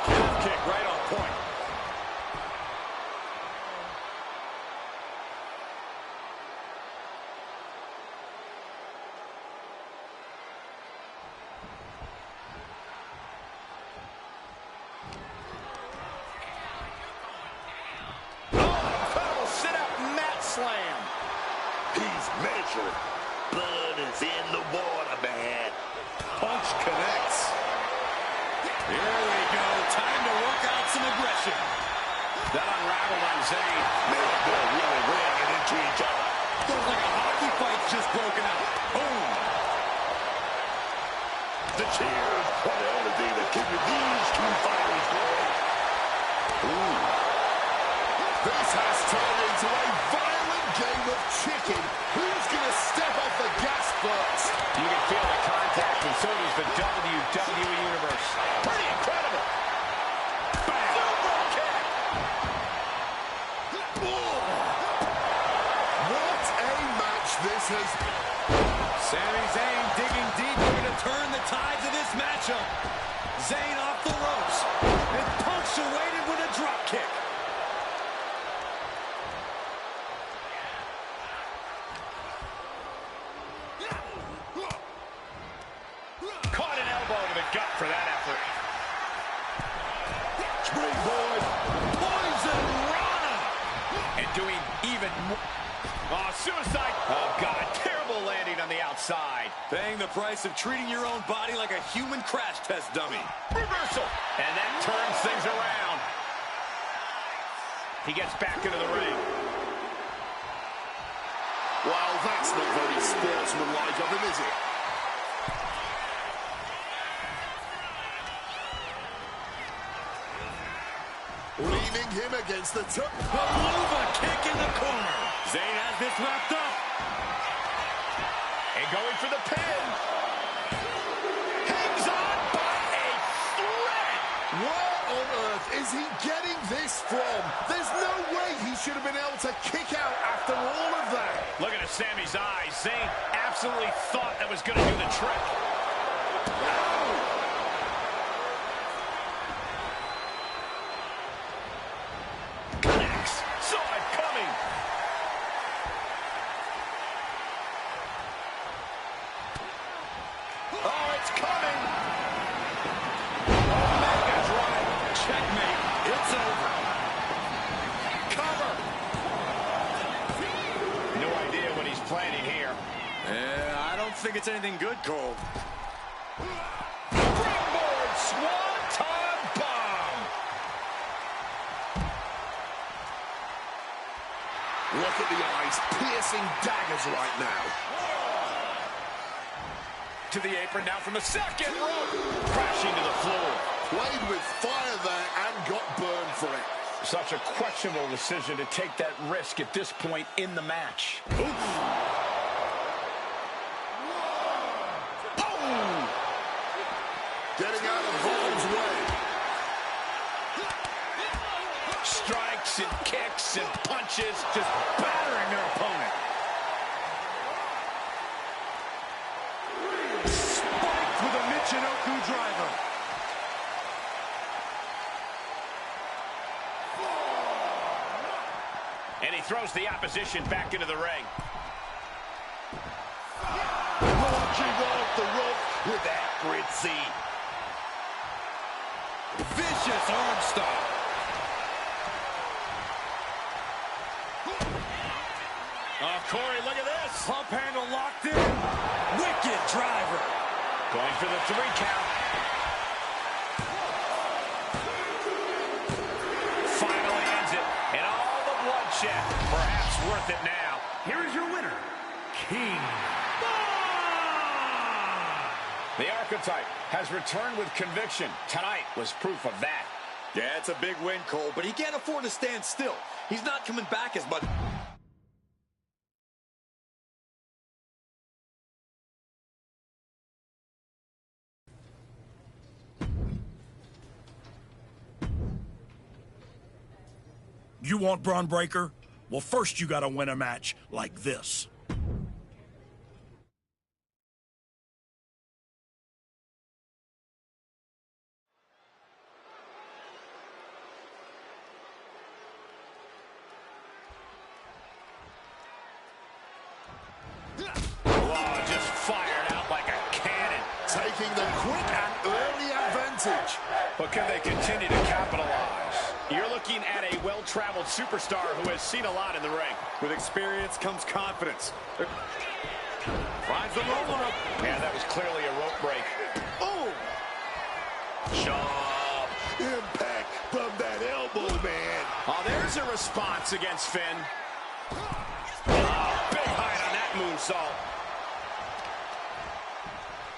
Calf kick right on point. Slam. He's measured. Blood is in the water, man. Punch connects. Here we go. Time to work out some aggression. That unraveled on Zayn. Man, they're really running it into each other. Looks like a hockey fight's just broken out. Boom. The cheers are the only thing that keep these two fighters going. Ooh. This has turned into a violent game of chicken. Who's going to step off the gas first? You can feel the contact, and so does the WWE Universe. Pretty incredible. Bam. Super kick. What a match this has been. Sami Zayn digging deeper to turn the tides of this matchup. Zayn off the ropes. And punch punctuated with a drop kick. Caught an elbow to the gut for that effort. Springboard. Poison Rana. And doing even more. Oh, suicide. Oh, God. Terrible landing on the outside. Paying the price of treating your own body like a human crash test dummy. Reversal. And that turns things around. He gets back into the ring. Well, that's not very sportsmanlike of him, is it? Leaning him against the top. Wwe2k kick in the corner. Zayn has this wrapped up. And going for the pin. Hangs on by a thread. Where on earth is he getting this from? There's no way he should have been able to kick out after all of that. Looking at Sammy's eyes, Zayn absolutely thought that was going to do the trick. Connects. Saw it coming. Oh, it's coming. Omega drive. Checkmate. It's over. Cover. No idea what he's planning here. Yeah, I don't think it's anything good, Cole. Springboard Swanton Bomb. Look at the eyes, piercing daggers right now. To the apron now from the second rope. Crashing to the floor. Played with fire there and got burned for it. Such a questionable decision to take that risk at this point in the match. Getting out of harm's way. Strikes and kicks and punches, just battering their opponent. Spiked with a Michinoku driver. And he throws the opposition back into the ring. Launching off the rope with accuracy. Vicious arm stop. Oh, Corey, look at this. Pump handle locked in. Wicked driver. Going for the 3 count. Finally ends it. And all the bloodshed. Perhaps worth it now. Here is your winner, King. The Archetype has returned with conviction. Tonight was proof of that. Yeah, it's a big win, Cole, but he can't afford to stand still. He's not coming back as much. You want Braun Breaker? Well, first you gotta win a match like this. Oh, just fired out like a cannon. Taking the quick and early advantage. But can they continue to capitalize? You're looking at a well-traveled superstar who has seen a lot in the ring. With experience comes confidence. Finds the roller up. Yeah, that was clearly a rope break. Oh! Sharp. Impact from that elbow, man. Oh, there's a response against Finn. Oh, big height on that moonsault.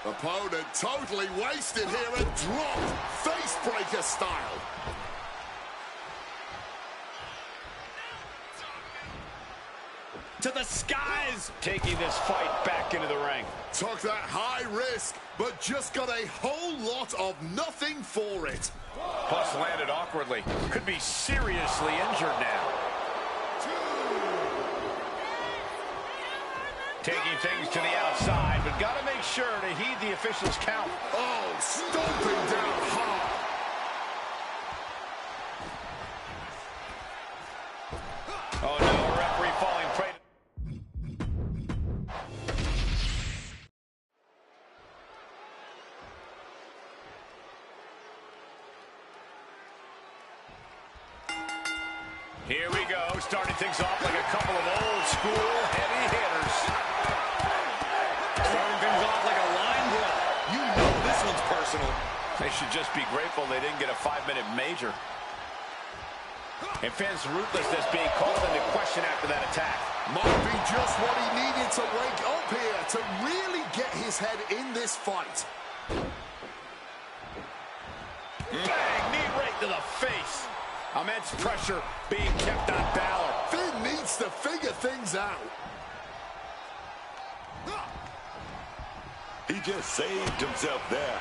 Opponent totally wasted here and dropped face breaker style. To the skies, taking this fight back into the ring. Took that high risk, but just got a whole lot of nothing for it. Plus landed awkwardly. Could be seriously injured now. Taking things to the outside, but got to make sure to heed the official's count. Oh, stomping down hard. starting things off like a couple of old school heavy hitters. Starting things off like a line brawl. You know this one's personal. They should just be grateful they didn't get a 5-minute major. And fans' ruthlessness being called into question after that attack. Might be just what he needed to wake up here to really get his head in this fight. Bang! Knee right to the face. Immense pressure being kept on Balor. Finn needs to figure things out. He just saved himself there.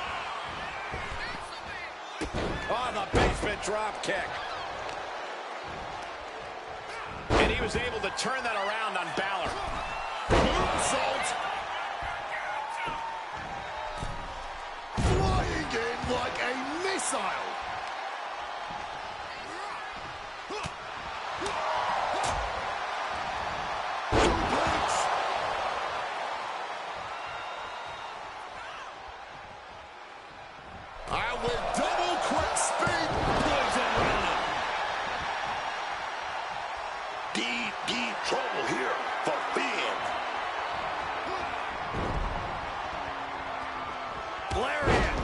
On the basement drop kick. And he was able to turn that around on Balor. Moonsault. Flying in like a missile. And with double quick speed, poison runner. Deep trouble here for Finn. Lariat.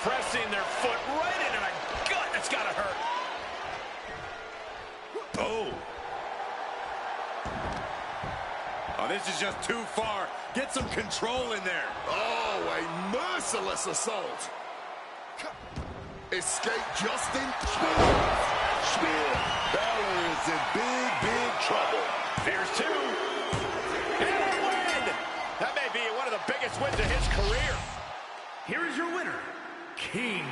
Pressing their foot right into the gut. That's gotta hurt. Oh. Oh, this is just too far. Get some control in there. Oh, a merciless assault. Escape just in Spear. Balor is in big trouble. Here's two. And a win! That may be one of the biggest wins of his career. Here is your winner, King.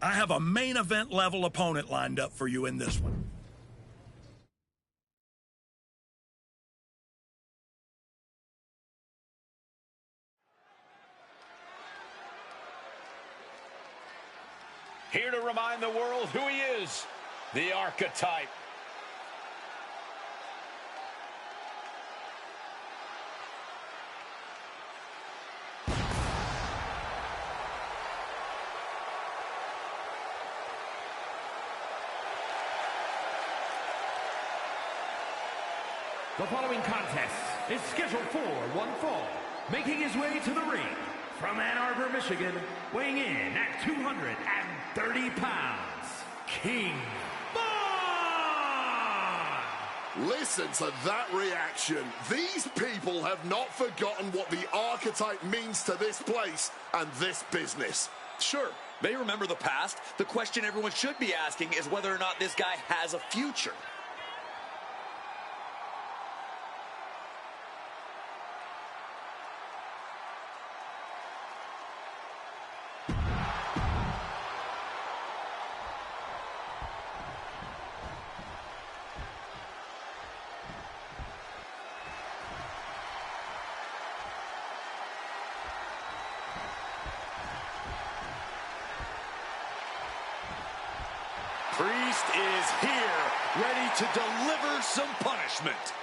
I have a main event level opponent lined up for you in this one. Here to remind the world who he is, the Archetype. The following contest is scheduled for one fall. Making his way to the ring from Ann Arbor, Michigan, weighing in at 230 pounds, King Von! Listen to that reaction. These people have not forgotten what the Archetype means to this place and this business. Sure, they remember the past. The question everyone should be asking is whether or not this guy has a future. Priest is here, ready to deliver some punishment.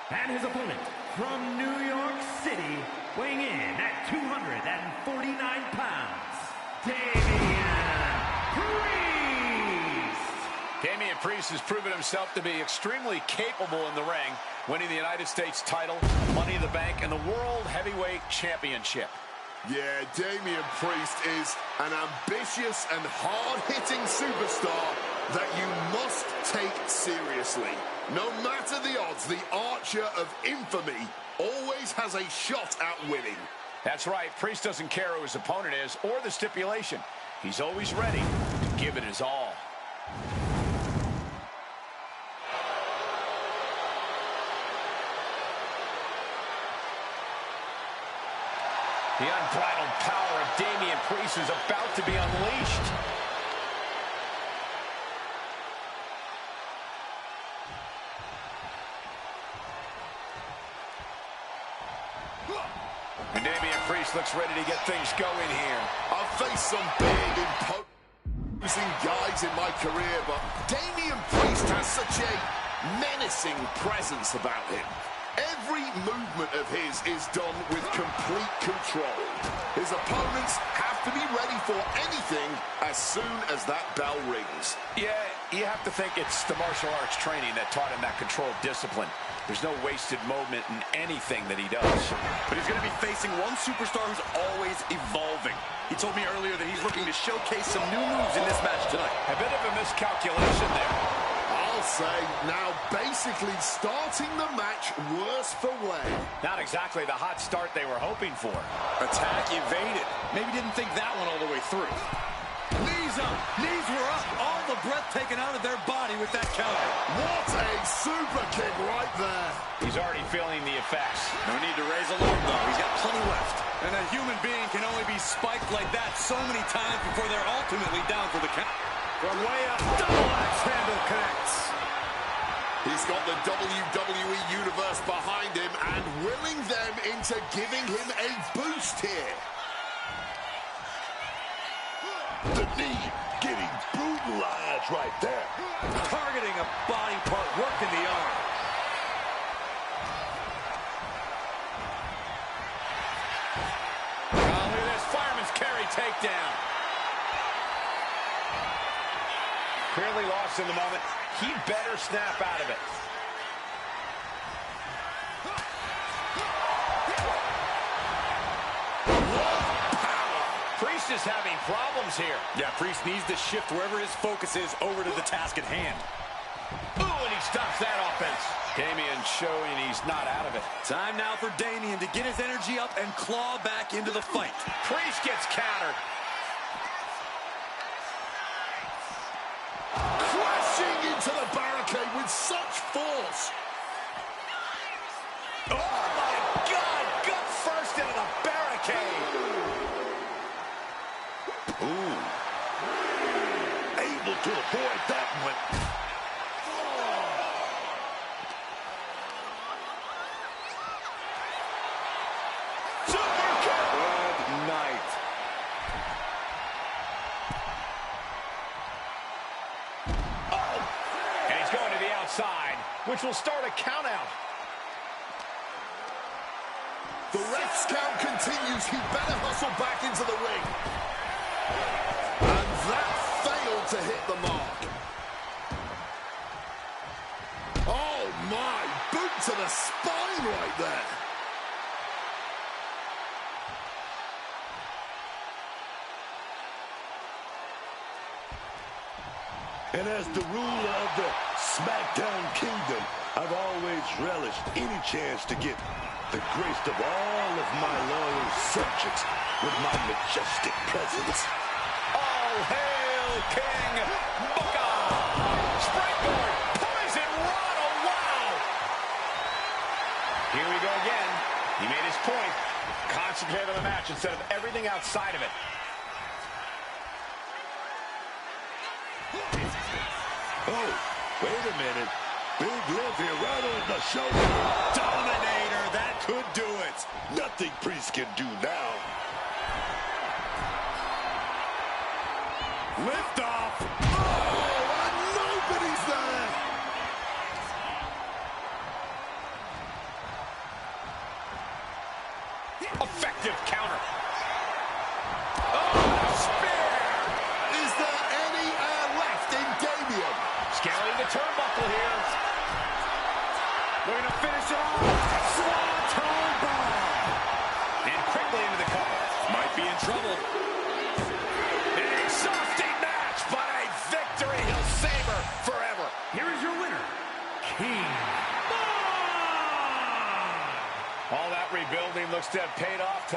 And his opponent from New York City, weighing in at 249 pounds, Damian Priest has proven himself to be extremely capable in the ring, winning the United States title, Money in the Bank, and the World Heavyweight Championship. Yeah, Damian Priest is an ambitious and hard-hitting superstar that you must take seriously. No matter the odds, the Archer of Infamy always has a shot at winning. That's right. Priest doesn't care who his opponent is or the stipulation. He's always ready to give it his all. The unbridled power of Damian Priest is about to be unleashed. And Damian Priest looks ready to get things going here. I've faced some big, imposing guys in my career, but Damian Priest has such a menacing presence about him. Every movement of his is done with complete control. His opponents have to be ready for anything as soon as that bell rings. Yeah, you have to think it's the martial arts training that taught him that controlled discipline. There's no wasted moment in anything that he does. But he's going to be facing one superstar who's always evolving. He told me earlier that he's looking to showcase some new moves in this match tonight. A bit of a miscalculation there. I'll say, now basically starting the match worse for wear. Not exactly the hot start they were hoping for. Attack evaded. Maybe didn't think that one all the way through. Knees up. Knees were up. All the breath taken out of their body with that counter. What a super kick right there. He's already feeling the effects. No need to raise alarm, though. He's got plenty left. And a human being can only be spiked like that so many times before they're ultimately down for the count. From way up, double axe handle connects. He's got the WWE Universe behind him and willing them into giving him a boost here. The knee getting brutalized right there. Targeting a body part, working the arm. Oh, look at this fireman's carry takedown. Clearly lost in the moment. He better snap out of it. Priest is having problems here. Yeah, Priest needs to shift wherever his focus is over to the task at hand. Ooh, and he stops that offense. Damian showing he's not out of it. Time now for Damian to get his energy up and claw back into the fight. Priest gets countered. Crashing into the barricade with such force. Oh, my God! Gut first into the barricade. tonight. Oh! And he's going to the outside, which will start a count out. The ref's count continues. He better hustle back into the ring. And that failed to hit the mark. Oh, my. Boot to the spine right there. And as the ruler of the SmackDown Kingdom, I've always relished any chance to get the grace of all of my loyal subjects with my majestic presence. All hail King Booker! Springboard, poison rod, oh wow! Here we go again. He made his point. Concentrate on the match instead of everything outside of it. Oh, wait a minute. Big lift here right on the shoulder. Dominator, that could do it. Nothing Priest can do now. Lift off. Oh, and nobody's there. Effective counter. Oh, spear. Is there any air left in Damian? Scaling the turnbuckle here. Looking to finish it off. Swanton bomb. And quickly into the cover. Might be in trouble. An exhausting match, but a victory he'll savor forever. Here is your winner, King. All that rebuilding looks to have paid off.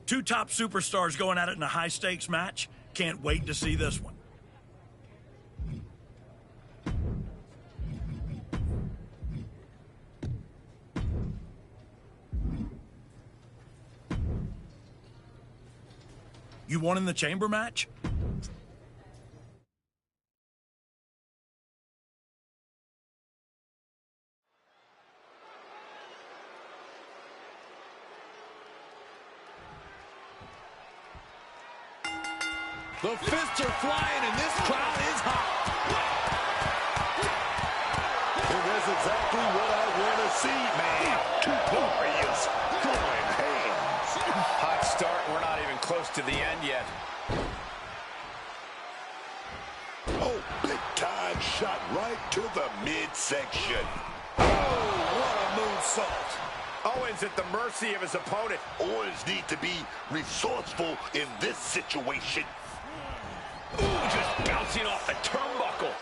Two top superstars going at it in a high-stakes match. Can't wait to see this one. You won in the chamber match? The fists are flying, and this crowd is hot. And that's exactly what I want to see, man. Two glorious throwing hands. Hot start. We're not even close to the end yet. Oh, big time shot right to the midsection. Oh, what a moonsault. Owens at the mercy of his opponent. Owens need to be resourceful in this situation. Ooh, just bouncing off the turnbuckle.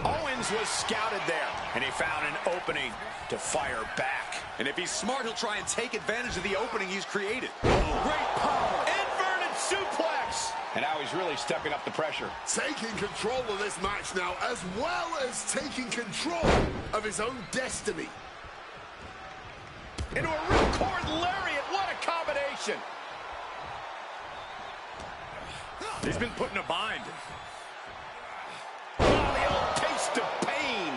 Owens was scouted there, and he found an opening to fire back. And if he's smart, he'll try and take advantage of the opening he's created. Oh, great power. Inverted suplex. And now he's really stepping up the pressure. Taking control of this match now, as well as taking control of his own destiny. Into a ripcord lariat. What a combination. He's been put in a bind. Oh, the old taste of pain.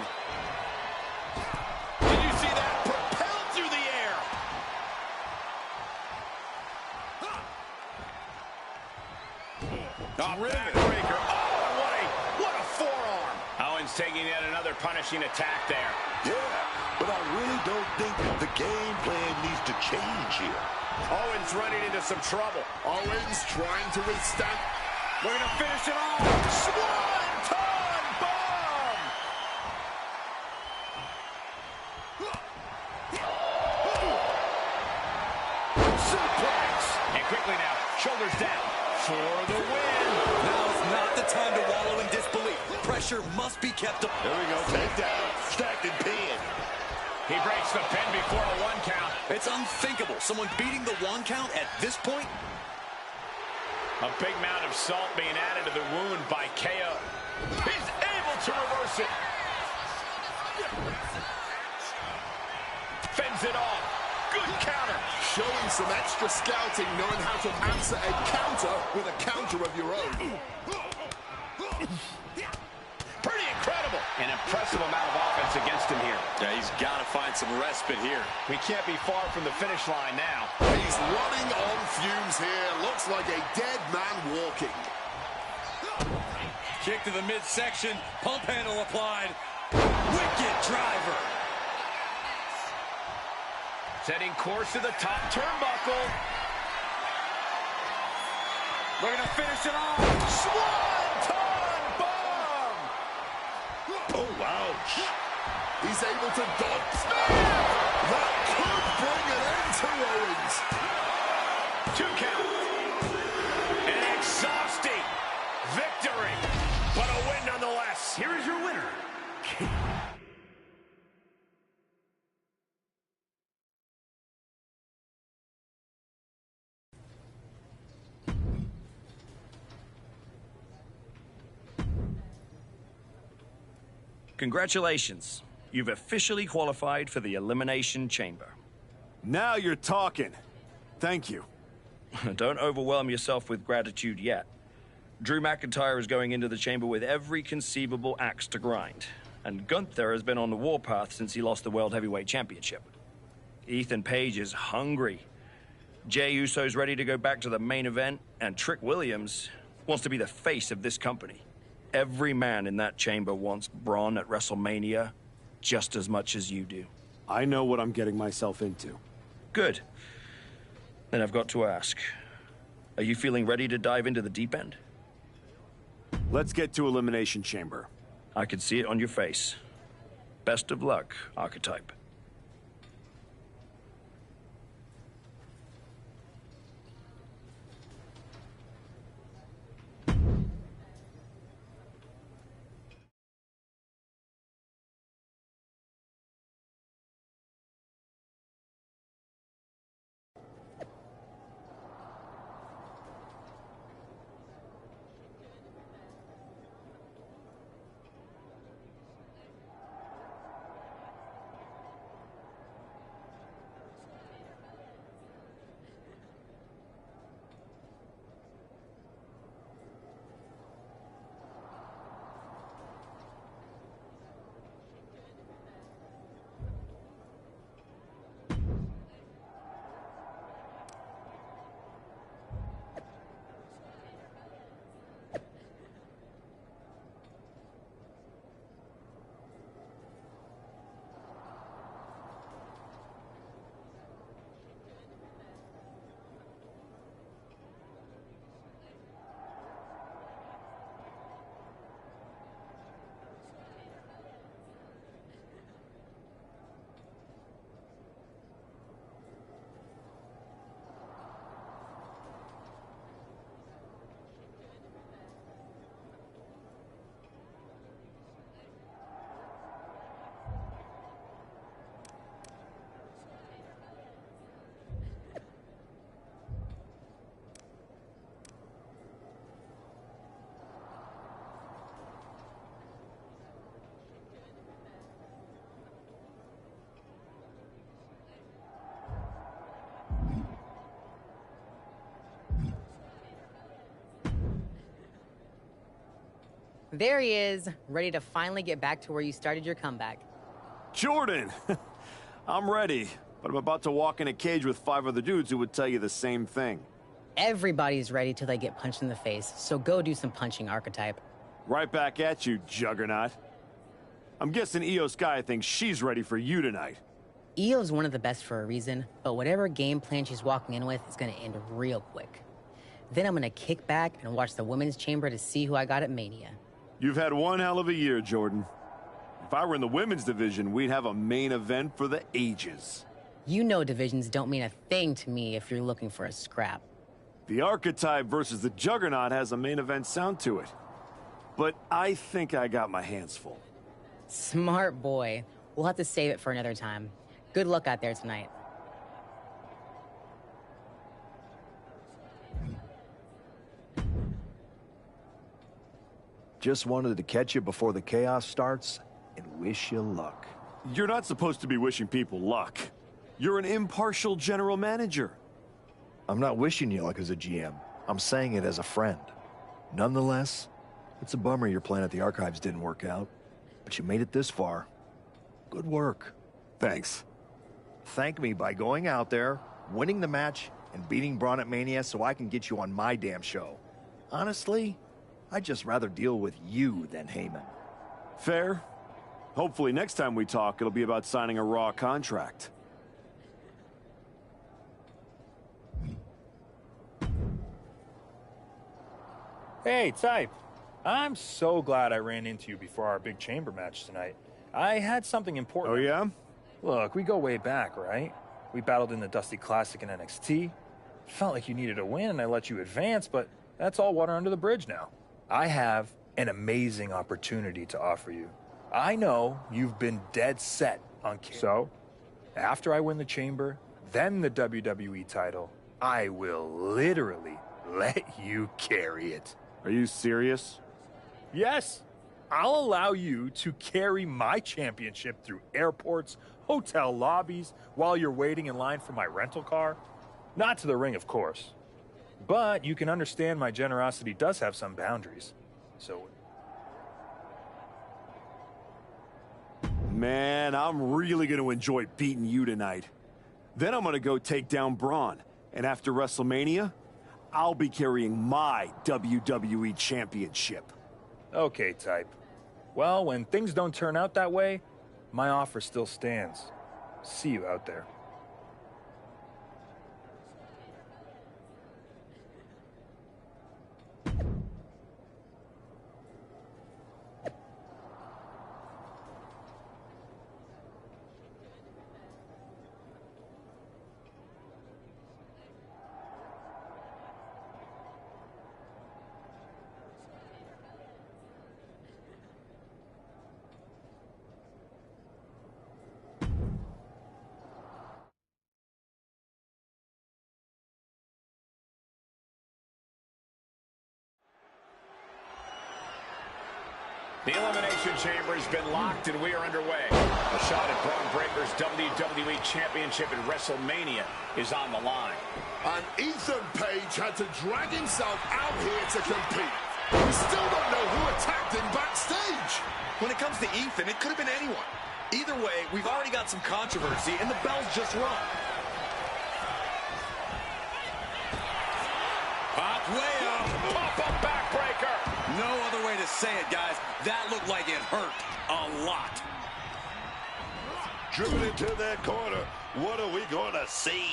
Did you see that? Propelled through the air. Backbreaker. Oh, what a forearm. Owens taking yet another punishing attack there. Yeah, but I really don't think the game plan needs to change here. Owens running into some trouble. Owens trying to withstand. We're going to finish it off. Swanton bomb. Suplex. And quickly now, shoulders down for the win. Now's not the time to wallow in disbelief. pressure must be kept up. There we go, takedown, stacked and pinned. He breaks the pin before a 1 count. It's unthinkable. Someone beating the 1 count at this point. A big amount of salt being added to the wound by KO. He's able to reverse it. Fends it off. Good counter. Showing some extra scouting, knowing how to answer a counter with a counter of your own. Pretty incredible. An impressive amount of offense against him here. Yeah, he's got to find some respite here. We can't be far from the finish line now. He's running on fumes here. Looks like a dead man walking. Kick to the midsection. Pump handle applied. Wicked driver. Setting course to the top turnbuckle. Looking to finish it off. Swanton bomb. Oh, ouch. He's able to dodge. That could bring an end to Owens. 2 count. An exhausting victory, but a win nonetheless. Here is your winner. Congratulations. You've officially qualified for the Elimination Chamber. Now you're talking. Thank you. Don't overwhelm yourself with gratitude yet. Drew McIntyre is going into the chamber with every conceivable axe to grind. And Gunther has been on the warpath since he lost the World Heavyweight Championship. Ethan Page is hungry. Jey Uso's ready to go back to the main event, and Trick Williams wants to be the face of this company. Every man in that chamber wants Braun at WrestleMania just as much as you do. I know what I'm getting myself into. Good. Then I've got to ask, are you feeling ready to dive into the deep end? Let's get to Elimination Chamber. I can see it on your face. Best of luck, Archetype. There he is, ready to finally get back to where you started your comeback. Jordan! I'm ready, but I'm about to walk in a cage with 5 other dudes who would tell you the same thing. Everybody's ready till they get punched in the face, so go do some punching, Archetype. Right back at you, Juggernaut. I'm guessing Io Sky thinks she's ready for you tonight. Io's one of the best for a reason, but whatever game plan she's walking in with is gonna end real quick. Then I'm gonna kick back and watch the women's chamber to see who I got at Mania. You've had one hell of a year, Jordan. If I were in the women's division, we'd have a main event for the ages. You know divisions don't mean a thing to me if you're looking for a scrap. The Archetype versus the Juggernaut has a main event sound to it. but I think I got my hands full. Smart boy. We'll have to save it for another time. Good luck out there tonight. Just wanted to catch you before the chaos starts and wish you luck. You're not supposed to be wishing people luck. You're an impartial general manager. I'm not wishing you luck as a GM. I'm saying it as a friend. Nonetheless, it's a bummer your plan at the Archives didn't work out. But you made it this far. Good work. Thanks. Thank me by going out there, winning the match, and beating Braun at Mania so I can get you on my damn show. Honestly, I'd just rather deal with you than Heyman. Fair. Hopefully next time we talk, it'll be about signing a Raw contract. Hey, Type. I'm so glad I ran into you before our big chamber match tonight. I had something important. Oh, yeah? Look, we go way back, right? We battled in the Dusty Classic in NXT. Felt like you needed a win, and I let you advance, but that's all water under the bridge now. I have an amazing opportunity to offer you. I know you've been dead set on... So, after I win the chamber, then the WWE title, I will literally let you carry it. Are you serious? Yes. I'll allow you to carry my championship through airports, hotel lobbies, while you're waiting in line for my rental car. Not to the ring, of course. But you can understand my generosity does have some boundaries. So... Man, I'm really going to enjoy beating you tonight. Then I'm going to go take down Braun. And after WrestleMania, I'll be carrying my WWE Championship. Okay, Type. Well, when things don't turn out that way, my offer still stands. See you out there. The Elimination Chamber has been locked and we are underway. A shot at Braun Breaker's WWE Championship at WrestleMania is on the line. And Ethan Page had to drag himself out here to compete. We still don't know who attacked him backstage. When it comes to Ethan, it could have been anyone. Either way, we've already got some controversy and the bell's just rung. Pop way up. Pop-up backbreaker. No other way to say it, guys. That looked like it hurt a lot. Driven into that corner. What are we going to see?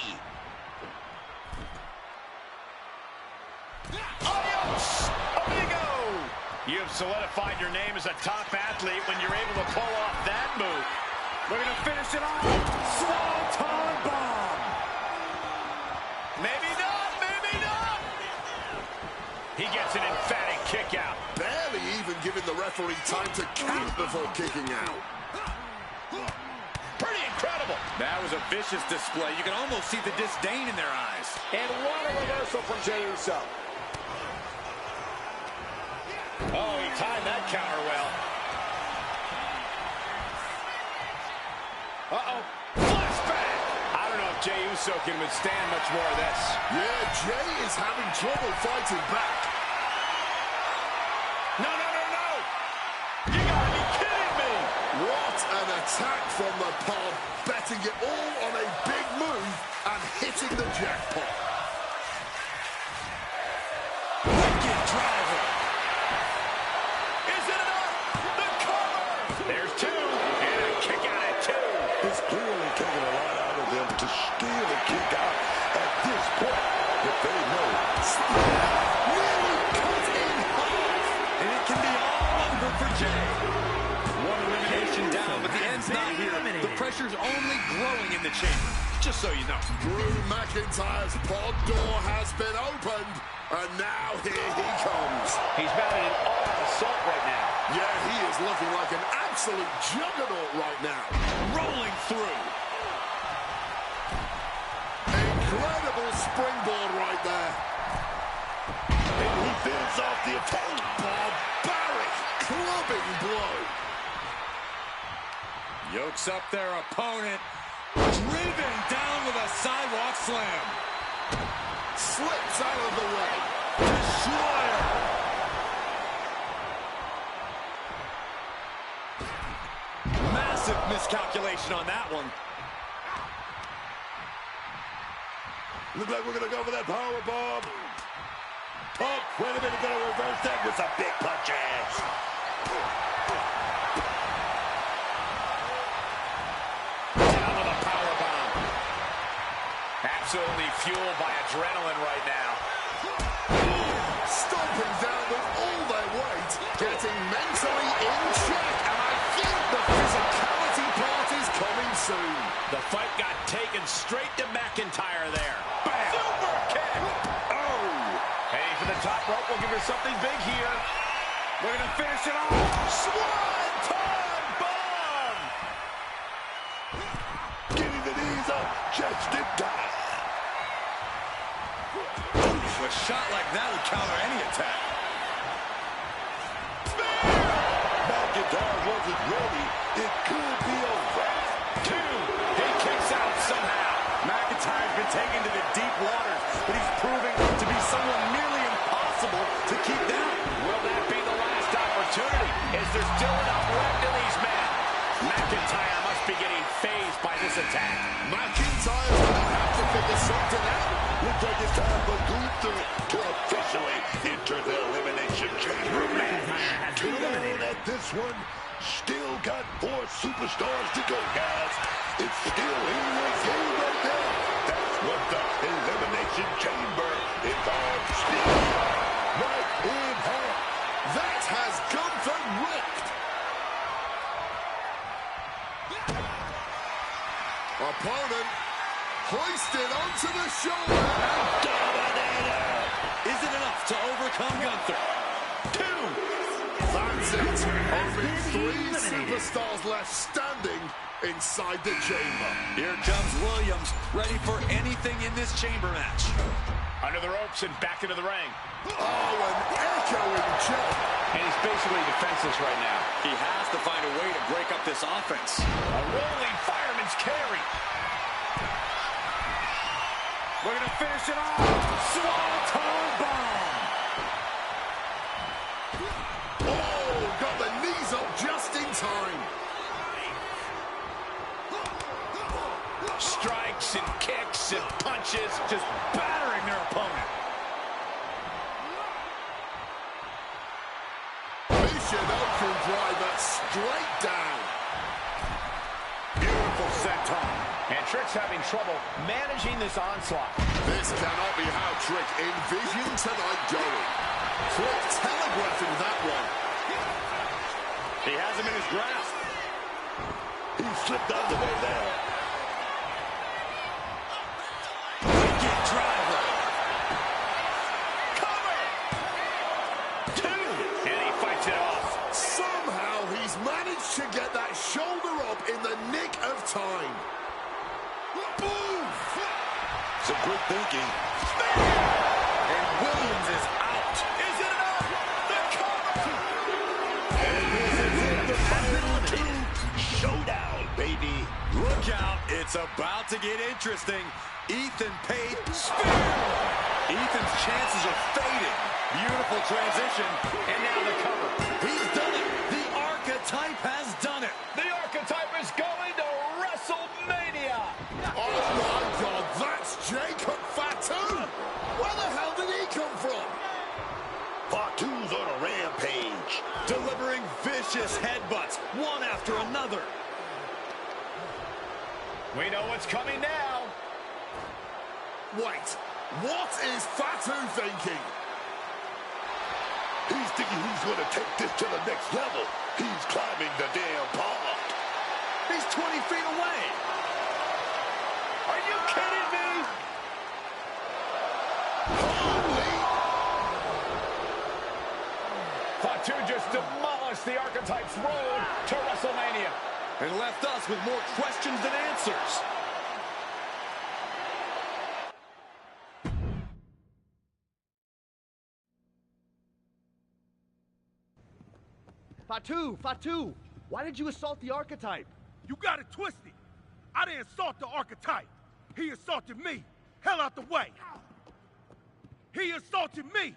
Adios, amigo. You have solidified your name as a top athlete when you're able to pull off that move. Looking to finish it off. Swanton bomb. Maybe not, maybe not. He gets an emphatic kick out. Barely even giving the referee time to count before kicking out. Pretty incredible. That was a vicious display. You can almost see the disdain in their eyes. And what a reversal from Jey Uso. Oh, he timed that counter well. Uh-oh. Flashback. I don't know if Jey Uso can withstand much more of this. Yeah, Jey is having trouble fighting back. No, no, no, no. You gotta be kidding me. What an attack from the pod. Betting it all on a big move and hitting the jackpot. Wicked driver. Is it enough? The cover. There's two. And a kick out at two. It's clearly taking a lot out of them to steal a kick out at this point. But they know. Really cut in half. And it can be all over for Jey. One elimination down, but the end's not here. The pressure's only growing in the chamber, just so you know. Drew McIntyre's pod door has been opened, and now here he comes. He's mounted an all-out assault right Yeah, he is looking like an absolute juggernaut right now. Rolling through. Incredible springboard right there. And he fends off the attack. Barbaric clubbing blow. Yokes up their opponent. Driven down with a sidewalk slam. Slips out of the way. Destroyer. Massive miscalculation on that one. Looks like we're going to go for that power bomb. Oh, wait a minute, going to reverse that with some big punches. Down with a power bomb. Absolutely fueled by adrenaline right now. Stomping down with all their weight, getting mentally in check, and I think the physicality part is coming soon. The fight got taken straight to McIntyre there. Bam! Super kick! Oh! Heading for the top rope. We'll give her something big here. We're going to finish it off. Swanton bomb! Getting the knees up just in time. A shot like that would counter any attack. McIntyre wasn't ready. It could be over. 2. He kicks out somehow. McIntyre's been taken to the deep waters, but he's proving to be someone nearly impossible to keep down. Will that be the last opportunity? Is there still enough left in these men? McIntyre must be getting phased by this attack. McIntyre's going to have to figure something out. Looks like it's time for Gunther to officially enter the elimination chamber. Two down at this one. Still got 4 superstars to go, guys. It's still in the game right now. That's what the elimination chamber is on. Still right in hand. That has Gunther rocked. Opponent hoisted onto the shoulder and Dominator. Is it enough to overcome Gunther? 2. That's it. Only 3 superstars left standing inside the chamber. Here comes Williams, ready for anything in this chamber match. Under the ropes and back into the ring. Oh, an echoing jump. And he's basically defenseless right now. He has to find a way to break up this offense. A rolling fireman's carry. We're going to finish it off. Swanton bomb. Oh, got the knees up just in time. Strikes and kicks and punches, just battering their opponent. Michinoku driver straight down. Beautiful senton. And Trick's having trouble managing this onslaught. This cannot be how Trick envisioned tonight going. Trick telegraphing that one. He has him in his grasp. He slipped out of the way there. Wicked driver. Cover! 2. And he fights it off. Somehow he's managed to get that shoulder up in the nick of time. Boom! Some quick thinking. And Williams is out. Is it enough? The cover! And this is it, the final 2 showdown, baby. Look out. It's about to get interesting. Ethan Page. Spear! Ethan's chances are fading. Beautiful transition. And now the cover. He's done it. The archetype has done it. The archetype is going to WrestleMania. Oh my God, that's Jacob Fatu! Where the hell did he come from? Fatu's on a rampage. Delivering vicious headbutts, one after another. We know what's coming now. Wait, what is Fatu thinking? He's thinking he's going to take this to the next level. He's climbing the damn pond. He's 20 feet away. Are you kidding me? Holy! Fatu just demolished the Archetypes road to WrestleMania. And left us with more questions than answers. Fatu, why did you assault the Archetype? You got it twisted. I didn't assault the Archetype. He assaulted me. Hell out the way. He assaulted me.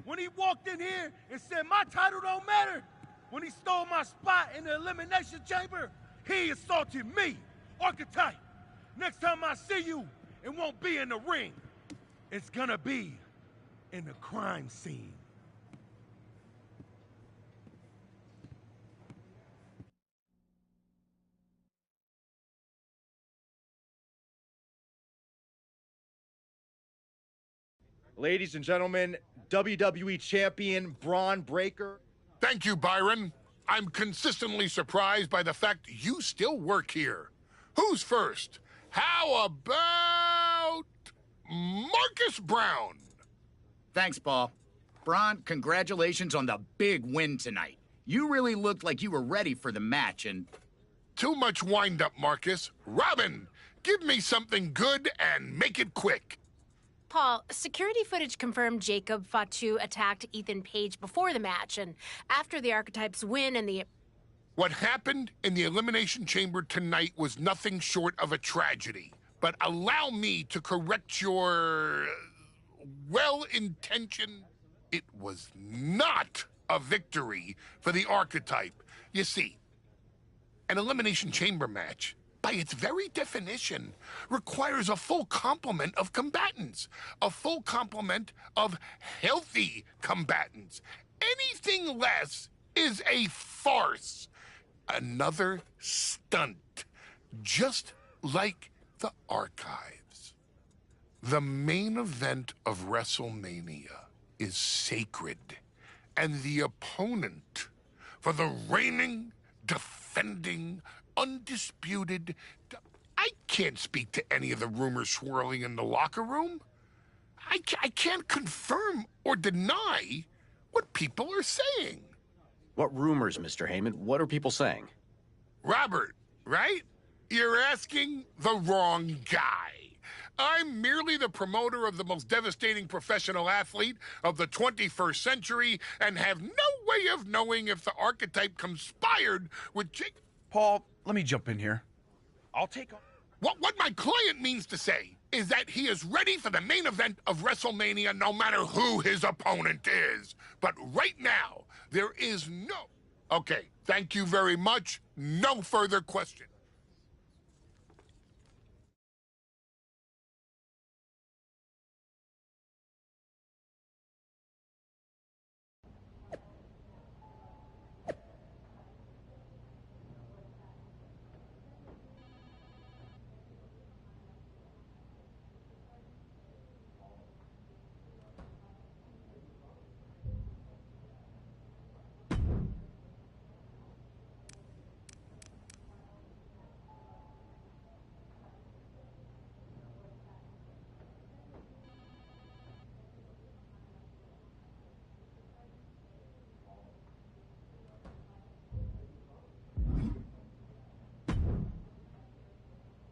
When he walked in here and said my title don't matter, when he stole my spot in the Elimination Chamber, he assaulted me. Archetype, next time I see you, it won't be in the ring. It's gonna be in the crime scene. Ladies and gentlemen, WWE Champion Braun Breaker. Thank you, Byron. I'm consistently surprised by the fact you still work here. Who's first? How about Marcus Brown? Thanks, Paul. Braun, congratulations on the big win tonight. You really looked like you were ready for the match, and... Too much wind-up, Marcus. Robin, give me something good and make it quick. Paul, security footage confirmed Jacob Fatu attacked Ethan Page before the match, and after the Archetypes win and the... What happened in the Elimination Chamber tonight was nothing short of a tragedy. But allow me to correct your... well-intentioned... It was not a victory for the Archetype. You see, an Elimination Chamber match, by its very definition, requires a full complement of combatants. A full complement of healthy combatants. Anything less is a farce. Another stunt. Just like the archives. The main event of WrestleMania is sacred. And the opponent for the reigning, defending, undisputed... I can't speak to any of the rumors swirling in the locker room. I can't confirm or deny what people are saying. What rumors, Mr. Heyman? What are people saying? Robert, right? You're asking the wrong guy. I'm merely the promoter of the most devastating professional athlete of the 21st century and have no way of knowing if the Archetype conspired with Jake... Paul, let me jump in here. I'll take on... What my client means to say is that he is ready for the main event of WrestleMania no matter who his opponent is. But right now, there is no... Okay, thank you very much. No further question.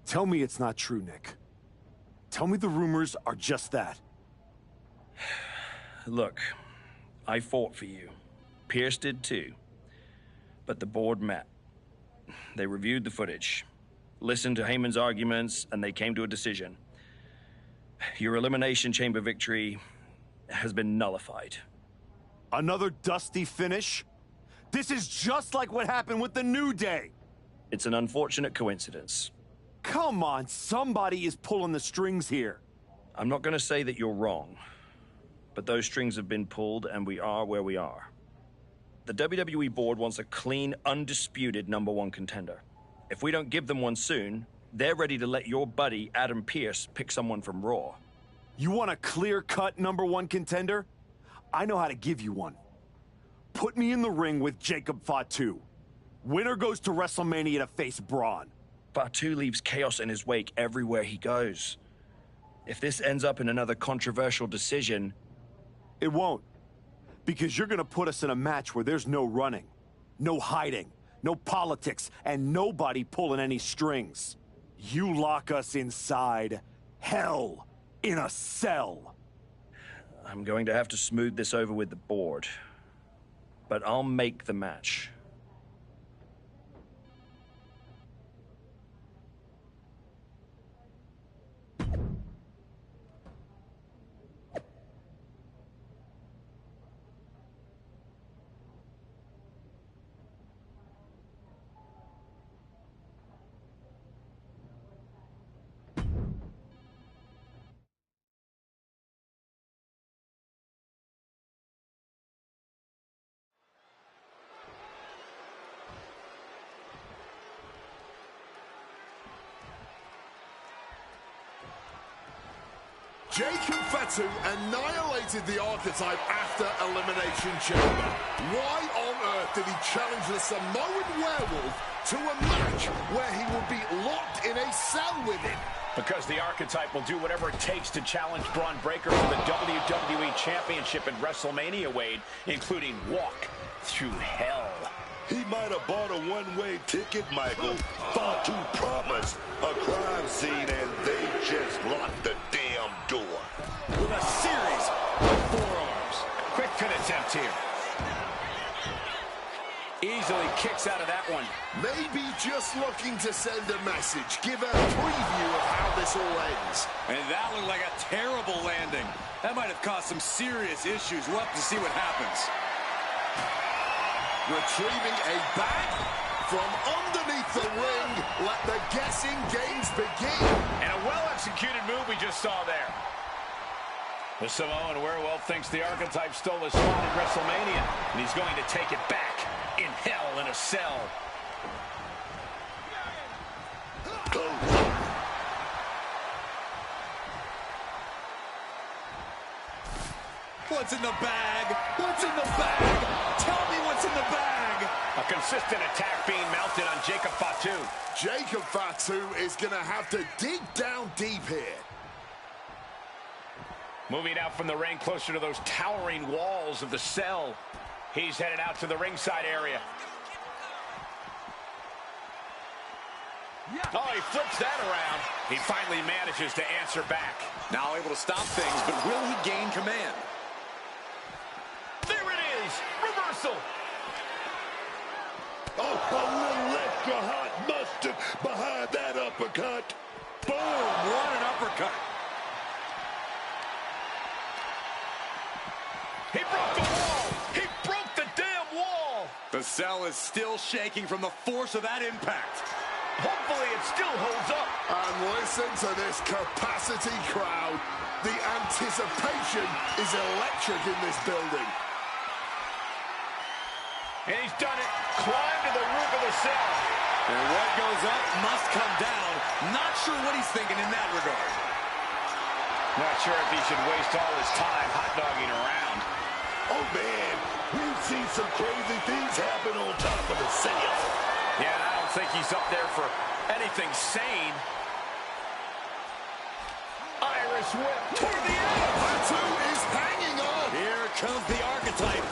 Tell me it's not true, Nick. Tell me the rumors are just that. Look, I fought for you. Pierce did too. But the board met. They reviewed the footage, listened to Heyman's arguments, and they came to a decision. Your Elimination Chamber victory has been nullified. Another dusty finish? This is just like what happened with the New Day. It's an unfortunate coincidence. Come on, somebody is pulling the strings here. I'm not going to say that you're wrong, but those strings have been pulled and we are where we are. The WWE board wants a clean, undisputed #1 contender. If we don't give them one soon, they're ready to let your buddy Adam Pearce pick someone from Raw. You want a clear-cut #1 contender? I know how to give you one. Put me in the ring with Jacob Fatu. Winner goes to WrestleMania to face Braun. Fatu leaves chaos in his wake everywhere he goes. If this ends up in another controversial decision... It won't. Because you're gonna put us in a match where there's no running. No hiding, no politics, and nobody pulling any strings. You lock us inside hell in a cell. I'm going to have to smooth this over with the board, but I'll make the match. Jacob Fatu annihilated the Archetype after Elimination Chamber. Why on earth did he challenge the Samoan Werewolf to a match where he will be locked in a cell with him? Because the Archetype will do whatever it takes to challenge Braun Breaker for the WWE Championship at WrestleMania, Wade, including Walk Through Hell. He might have bought a one-way ticket, Michael. Fatu promised a crime scene, and they just locked the damn door. With a series of forearms. Quick pin attempt here. Easily kicks out of that one. Maybe just looking to send a message, give a preview of how this all ends. And that looked like a terrible landing. That might have caused some serious issues. We'll have to see what happens. Retrieving a bat from underneath the ring. Let the guessing games begin. And a well-executed move we just saw there. The Samoan Werewolf thinks the Archetype stole his spot at WrestleMania, and he's going to take it back in Hell in a Cell. What's in the bag? What's in the bag? Tell me what's in the bag. A consistent attack being mounted on Jacob Fatu. Jacob Fatu is going to have to dig down deep here. Moving out from the ring closer to those towering walls of the cell. He's headed out to the ringside area. Oh, he flips that around. He finally manages to answer back. Now able to stop things, but will he gain command? There it is! Reversal! Oh, a little extra hot mustard behind that uppercut. Boom! What an uppercut. He broke the wall! He broke the damn wall! The cell is still shaking from the force of that impact. Hopefully it still holds up. And listen to this capacity crowd. The anticipation is electric in this building. And he's done it. Climbed to the roof of the cell. And what goes up must come down. Not sure what he's thinking in that regard. Not sure if he should waste all his time hot-dogging around. Oh, man, we've seen some crazy things happen on top of the cell. Yeah, I don't think he's up there for anything sane. Irish whip toward the end. Fatu is hanging on. Here comes the Archetype.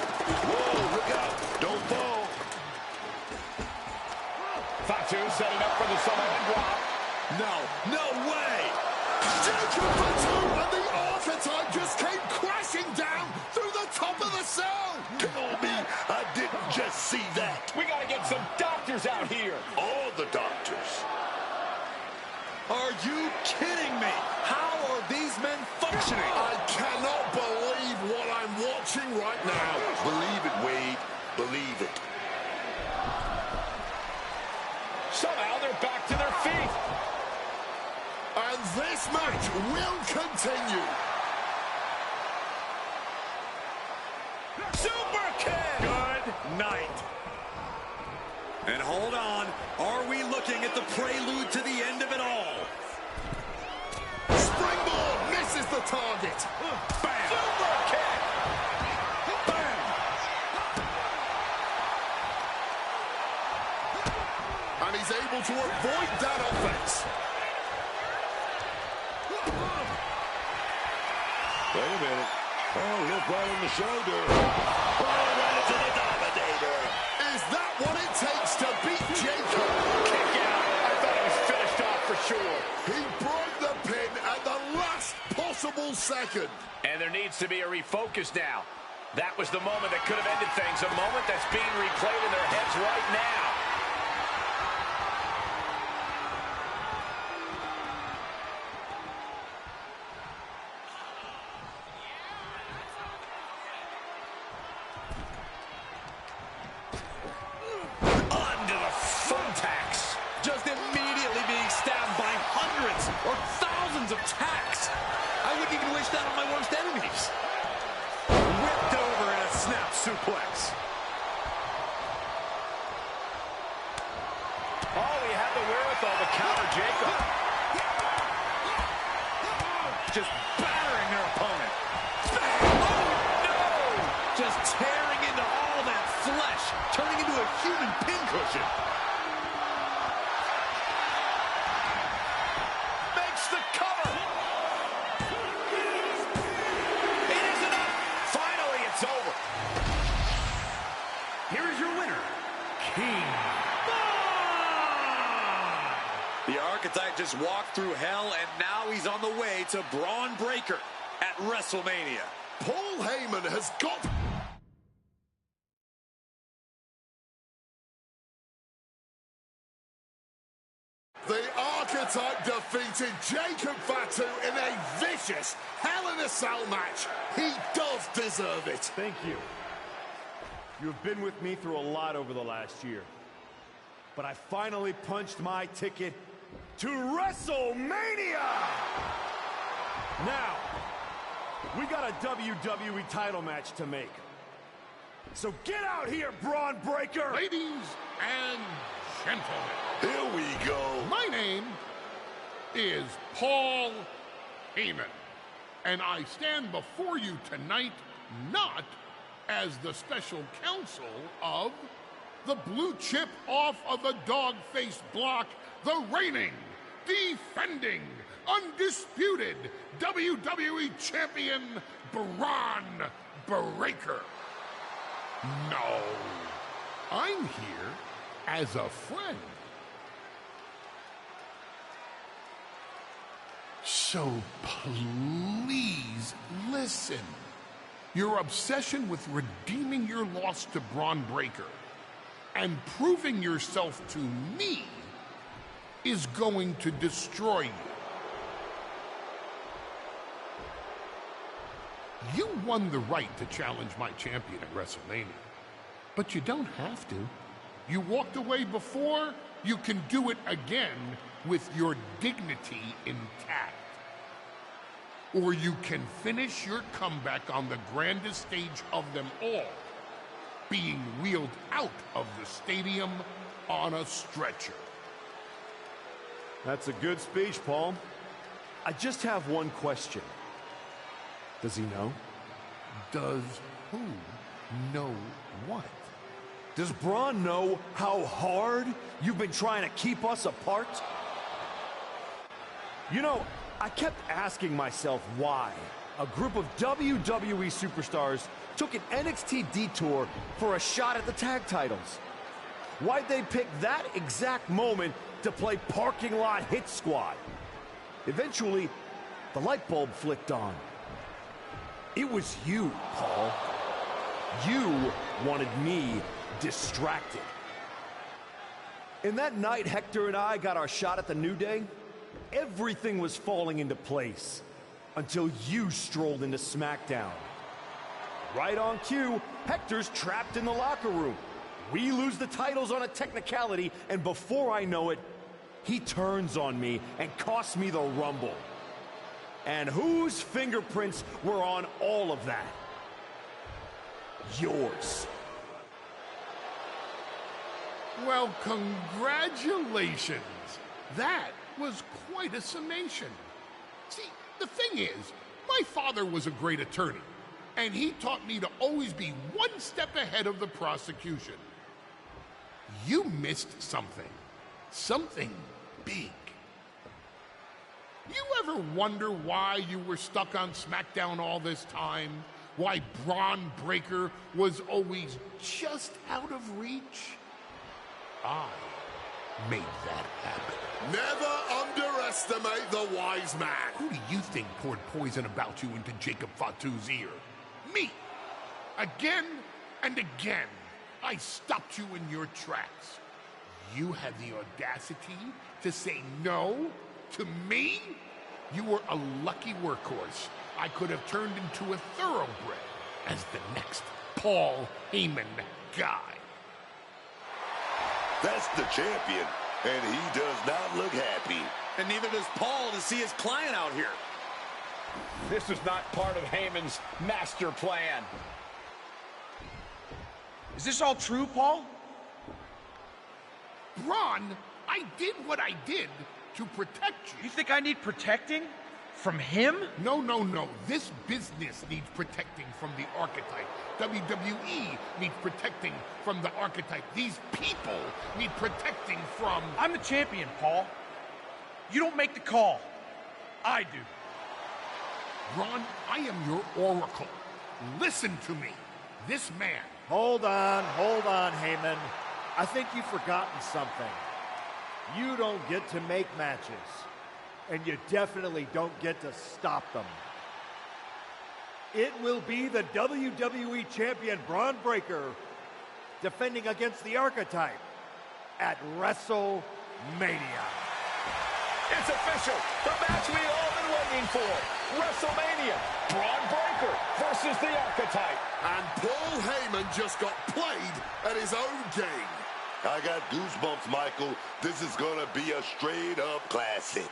Whoa, look out. Don't fall. Fatu setting up for the Samoan drop. No way. Jacob Fatu and the Archetype just came crashing down through the top of the cell. Tell me I didn't just see that. We got to get some doctors out here. All the doctors. Are you kidding me? How are these men functioning? I cannot believe what I'm watching right now. Believe it, Wade. Believe it. Somehow they're back to their feet. And this match will continue. Super kick. Good night. And hold on. Are we looking at the prelude to the end of it all? Springboard misses the target. Bam. Super kick. Bam. And he's able to avoid that offense. Wait a minute. Oh, look right on the shoulder. Oh, right into the Dominator. Is that what it takes to beat Jacob. Kick out. I thought it was finished off for sure. He broke the pin at the last possible second. And there needs to be a refocus now. That was the moment that could have ended things. A moment that's being replayed in their heads right now. Onto the thumbtacks. Just immediately being stabbed by hundreds or thousands of tacks. I wouldn't even wish that on my worst enemies. Whipped over in a snap suplex. Oh, he had the wherewithal to counter Jacob. Just battering their opponent. Oh, no! Just tearing into all that flesh, turning into a human pincushion. Makes the cover. It is enough. Finally, it's over. Here is your winner, King. The Archetype just walked through hell, and now he's on the way to Braun Breaker at WrestleMania. Paul Heyman has got... The Archetype defeated Jacob Fatu in a vicious Hell in a Cell match. He does deserve it. Thank you. You have been with me through a lot over the last year. But I finally punched my ticket to WrestleMania! Now, we got a WWE title match to make. So get out here, Braun Breaker! Ladies and gentlemen, here we go. My name is Paul Heyman, and I stand before you tonight not as the special counsel of the blue chip off of the dog-faced block, the reigning, defending, undisputed WWE Champion, Braun Breaker. No, I'm here as a friend. So please listen. Your obsession with redeeming your loss to Braun Breaker and proving yourself to me is going to destroy you. You won the right to challenge my champion at WrestleMania, but you don't have to. You walked away before, you can do it again with your dignity intact. Or you can finish your comeback on the grandest stage of them all, being wheeled out of the stadium on a stretcher. That's a good speech, Paul. I just have one question. Does he know? Does who know what? Does Braun know how hard you've been trying to keep us apart? You know, I kept asking myself why a group of WWE superstars took an NXT detour for a shot at the tag titles. Why'd they pick that exact moment to play parking lot hit squad? Eventually, the light bulb flicked on. It was you, Paul. You wanted me distracted. And that night Hector and I got our shot at the New Day, everything was falling into place until you strolled into SmackDown. Right on cue, Hector's trapped in the locker room. We lose the titles on a technicality, and before I know it, he turns on me and costs me the Rumble. And whose fingerprints were on all of that? Yours. Well, congratulations. That was quite a summation. See, the thing is, my father was a great attorney, and he taught me to always be one step ahead of the prosecution. You missed something. Something big. You ever wonder why you were stuck on SmackDown all this time? Why Braun Breaker was always just out of reach? I made that happen. Never underestimate the wise man. Who do you think poured poison about you into Jacob Fatu's ear? Me. Again and again, I stopped you in your tracks. You had the audacity to say no to me? You were a lucky workhorse I could have turned into a thoroughbred as the next Paul Heyman guy. That's the champion, and he does not look happy. And neither does Paul to see his client out here. This was not part of Heyman's master plan. Is this all true, Paul? Braun, I did what I did to protect you. You think I need protecting? From him? No, no, no. This business needs protecting from the archetype. WWE needs protecting from the archetype. These people need protecting from... I'm the champion, Paul. You don't make the call. I do. Ron, I am your oracle. Listen to me. This man... Hold on, Heyman. I think you've forgotten something. You don't get to make matches. And you definitely don't get to stop them. It will be the WWE Champion Braun Breaker defending against the Archetype at WrestleMania. It's official. The match we've all been waiting for. WrestleMania. Braun Breaker versus the Archetype. And Paul Heyman just got played at his own game. I got goosebumps, Michael. This is gonna be a straight-up classic.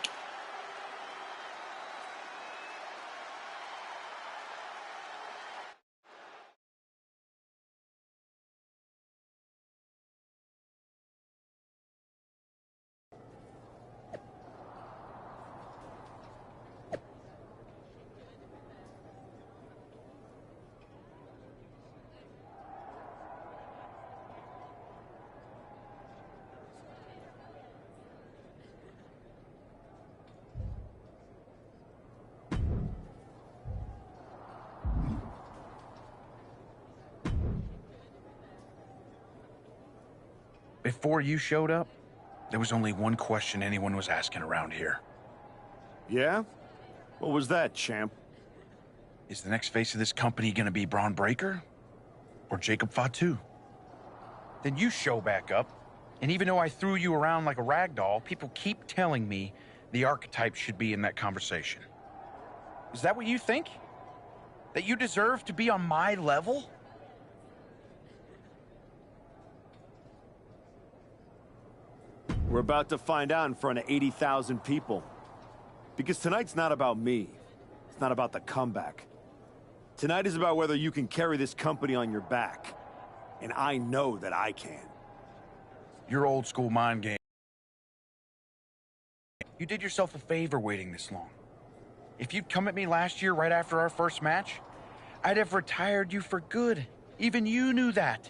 Before you showed up, there was only one question anyone was asking around here. Yeah? What was that, champ? Is the next face of this company gonna be Braun Breaker? Or Jacob Fatu? Then you show back up, and even though I threw you around like a rag doll, people keep telling me the Archetype should be in that conversation. Is that what you think? That you deserve to be on my level? We're about to find out in front of 80,000 people. Because tonight's not about me. It's not about the comeback. Tonight is about whether you can carry this company on your back. And I know that I can. Your old school mind game. You did yourself a favor waiting this long. If you'd come at me last year right after our first match, I'd have retired you for good. Even you knew that.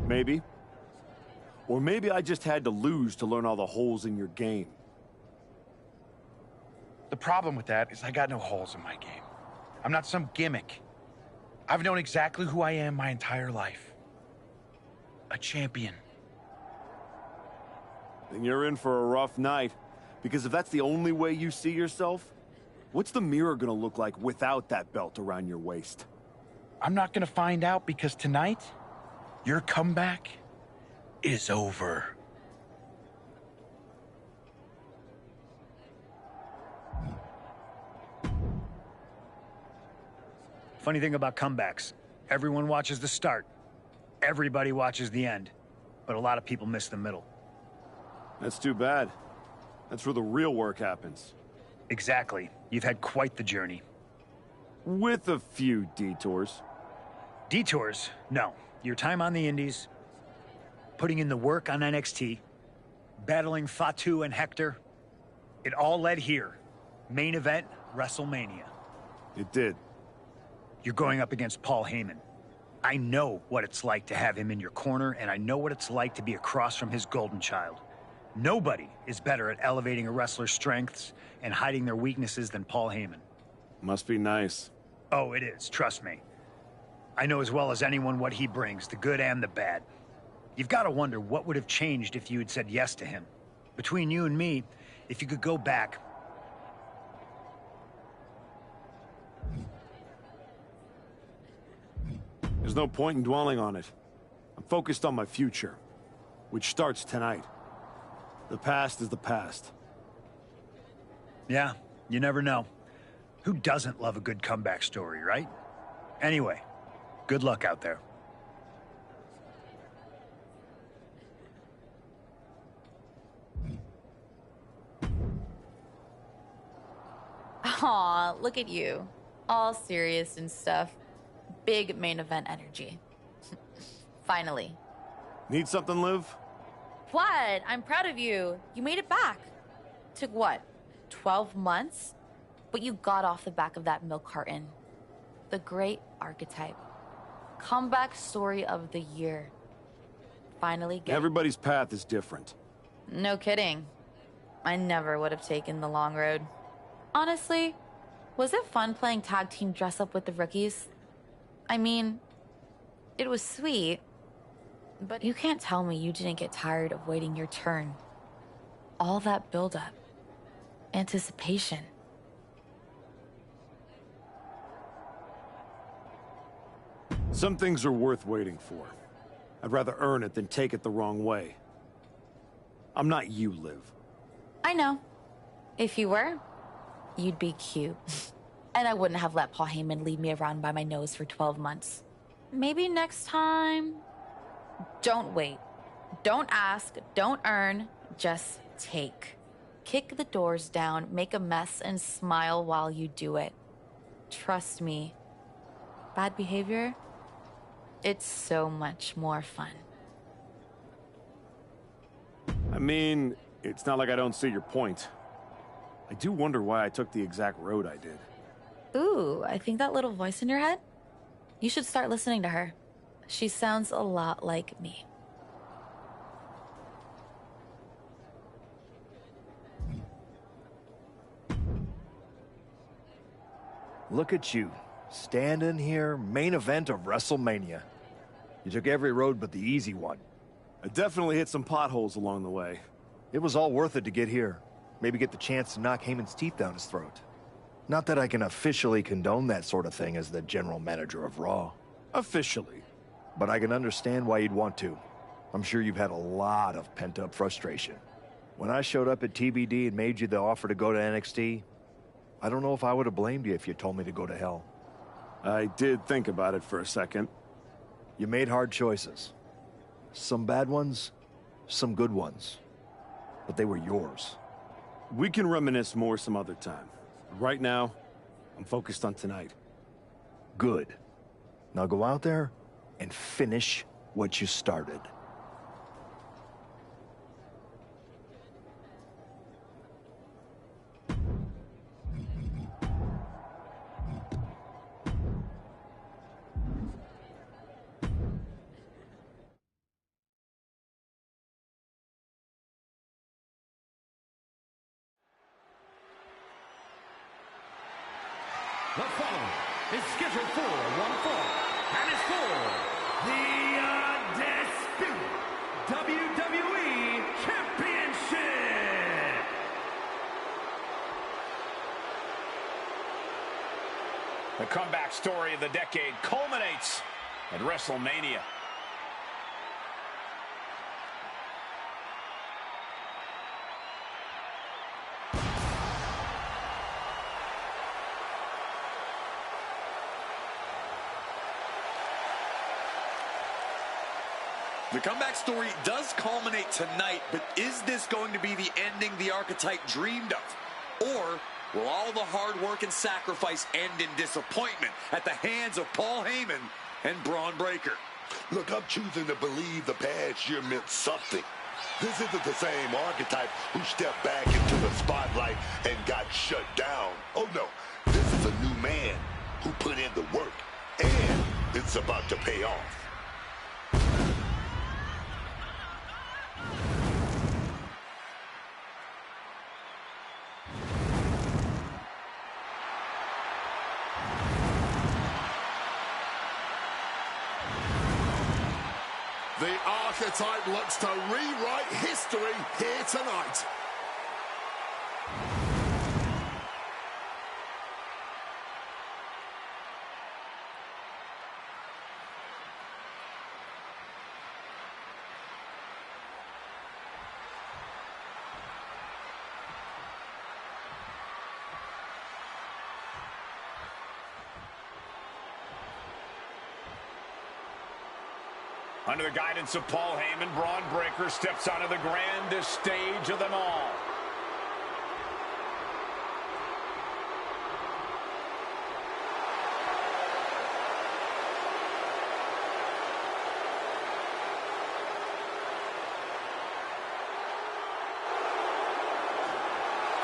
Maybe. Or maybe I just had to lose to learn all the holes in your game. The problem with that is I got no holes in my game. I'm not some gimmick. I've known exactly who I am my entire life. A champion. Then you're in for a rough night. Because if that's the only way you see yourself, what's the mirror gonna look like without that belt around your waist? I'm not gonna find out because tonight, your comeback is over. Funny thing about comebacks, everyone watches the start. Everybody watches the end. But a lot of people miss the middle. That's too bad. That's where the real work happens. Exactly. You've had quite the journey. With a few detours. Detours? No. Your time on the Indies, putting in the work on NXT, battling Fatu and Hector, it all led here. Main event, WrestleMania. It did. You're going up against Paul Heyman. I know what it's like to have him in your corner, and I know what it's like to be across from his golden child. Nobody is better at elevating a wrestler's strengths and hiding their weaknesses than Paul Heyman. Must be nice. Oh, it is. Trust me. I know as well as anyone what he brings, the good and the bad. You've got to wonder what would have changed if you had said yes to him. Between you and me, if you could go back... There's no point in dwelling on it. I'm focused on my future, which starts tonight. The past is the past. Yeah, you never know. Who doesn't love a good comeback story, right? Anyway, good luck out there. Aw, look at you. All serious and stuff. Big main event energy. Finally. Need something, Liv? What? I'm proud of you. You made it back. Took what? 12 months? But you got off the back of that milk carton. The great archetype. Comeback story of the year. Finally get... Everybody's path is different. No kidding. I never would have taken the long road. Honestly, was it fun playing tag team dress up with the rookies? I mean, it was sweet, but you can't tell me you didn't get tired of waiting your turn. All that buildup, anticipation. Some things are worth waiting for. I'd rather earn it than take it the wrong way. I'm not you, Liv. I know. If you were, you'd be cute. And I wouldn't have let Paul Heyman lead me around by my nose for 12 months. Maybe next time... Don't wait. Don't ask. Don't earn. Just take. Kick the doors down, make a mess, and smile while you do it. Trust me. Bad behavior? It's so much more fun. I mean, it's not like I don't see your point. I do wonder why I took the exact road I did. Ooh, I think that little voice in your head? You should start listening to her. She sounds a lot like me. Look at you, standing here, main event of WrestleMania. You took every road but the easy one. I definitely hit some potholes along the way. It was all worth it to get here. Maybe get the chance to knock Heyman's teeth down his throat. Not that I can officially condone that sort of thing as the general manager of Raw. Officially. But I can understand why you'd want to. I'm sure you've had a lot of pent-up frustration. When I showed up at TBD and made you the offer to go to NXT, I don't know if I would have blamed you if you told me to go to hell. I did think about it for a second. You made hard choices. Some bad ones, some good ones. But they were yours. We can reminisce more some other time. Right now, I'm focused on tonight. Good. Now go out there and finish what you started. The following is scheduled for one fall, and is for the undisputed WWE Championship. The comeback story of the decade culminates at WrestleMania. The comeback story does culminate tonight, but is this going to be the ending the archetype dreamed of? Or will all the hard work and sacrifice end in disappointment at the hands of Paul Heyman and Braun Breaker? Look, I'm choosing to believe the past year meant something. This isn't the same archetype who stepped back into the spotlight and got shut down. Oh no, this is a new man who put in the work, and it's about to pay off. The Archetype looks to rewrite history here tonight. Under the guidance of Paul Heyman, Braun Breaker steps onto the grandest stage of them all.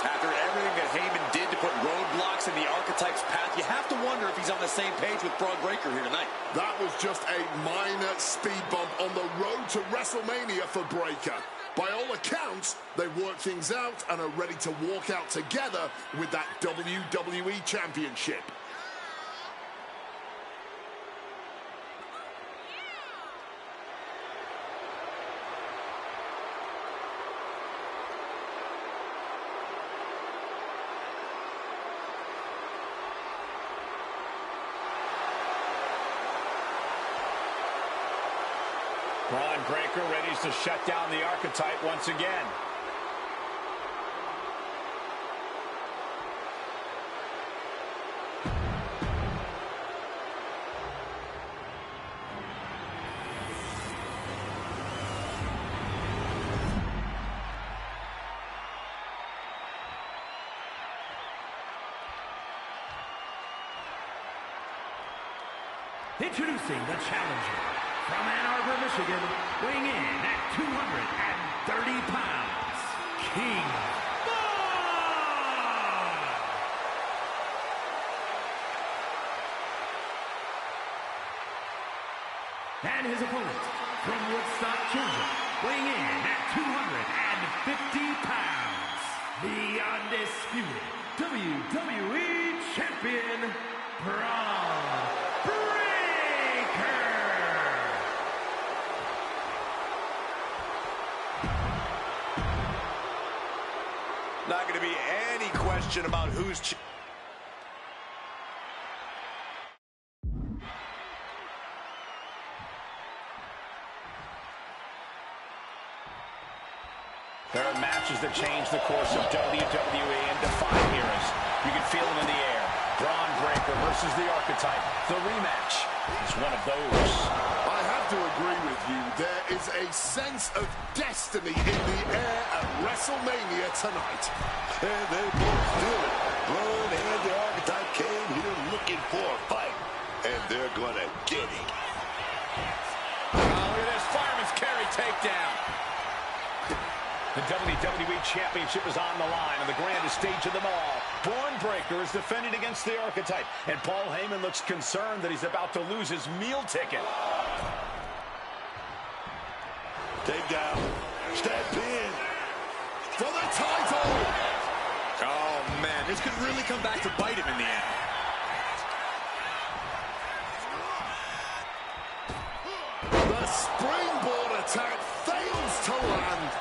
After everything that Heyman did to put roadblocks in the Archetype's path, you have to wonder if he's on the same page with Braun Breaker here tonight. That was just a minor speed bump on the road to WrestleMania for Breaker. By all accounts, they worked things out and are ready to walk out together with that WWE Championship. Braun Breaker ready to shut down the Archetype once again. Introducing the challenger from Ann Arbor, Michigan, weighing in at 230 pounds, King Von! And his opponent from Woodstock, Georgia, weighing in at 250 pounds, the undisputed WWE Champion, Braun Breaker! Not going to be any question about who's... There are matches that change the course of WWE and define eras. You can feel them in the air. Braun Breaker versus the Archetype. The rematch is one of those. I have to agree with you. There is a sense of destiny in the air at WrestleMania tonight. And they both feel it. Braun and the Archetype came here looking for a fight. And they're going to get it. Oh, look at this. Fireman's carry takedown. The WWE Championship is on the line on the grandest stage of them all. Braun Breaker is defending against the Archetype, and Paul Heyman looks concerned that he's about to lose his meal ticket. Take down. Step in. For the title! Oh, man, this could really come back to bite him in the end. The springboard attack fails to land.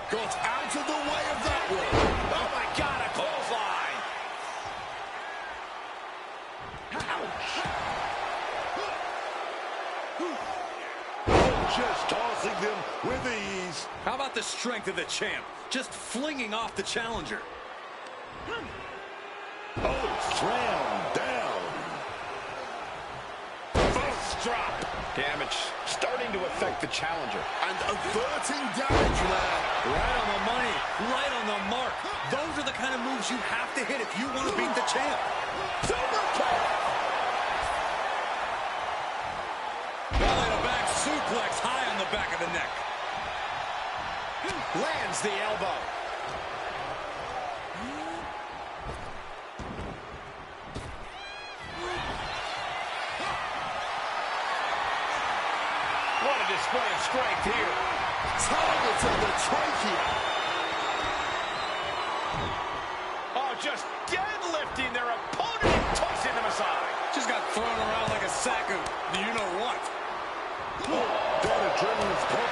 Got out of the way of that one. Oh, my God, a clothesline. Ouch. Just tossing them with ease. How about the strength of the champ? Just flinging off the challenger. Oh, slammed down. First drop. Damage starting to affect the challenger. And averting damage there. Right on the money, right on the mark. Those are the kind of moves you have to hit if you want to beat the champ. Belly to back suplex high on the back of the neck. Lands the elbow. What a display of strength here. Targeting the trachea. Oh, just deadlifting their opponent and tossing them aside. Just got thrown around like a sack of, do you know what?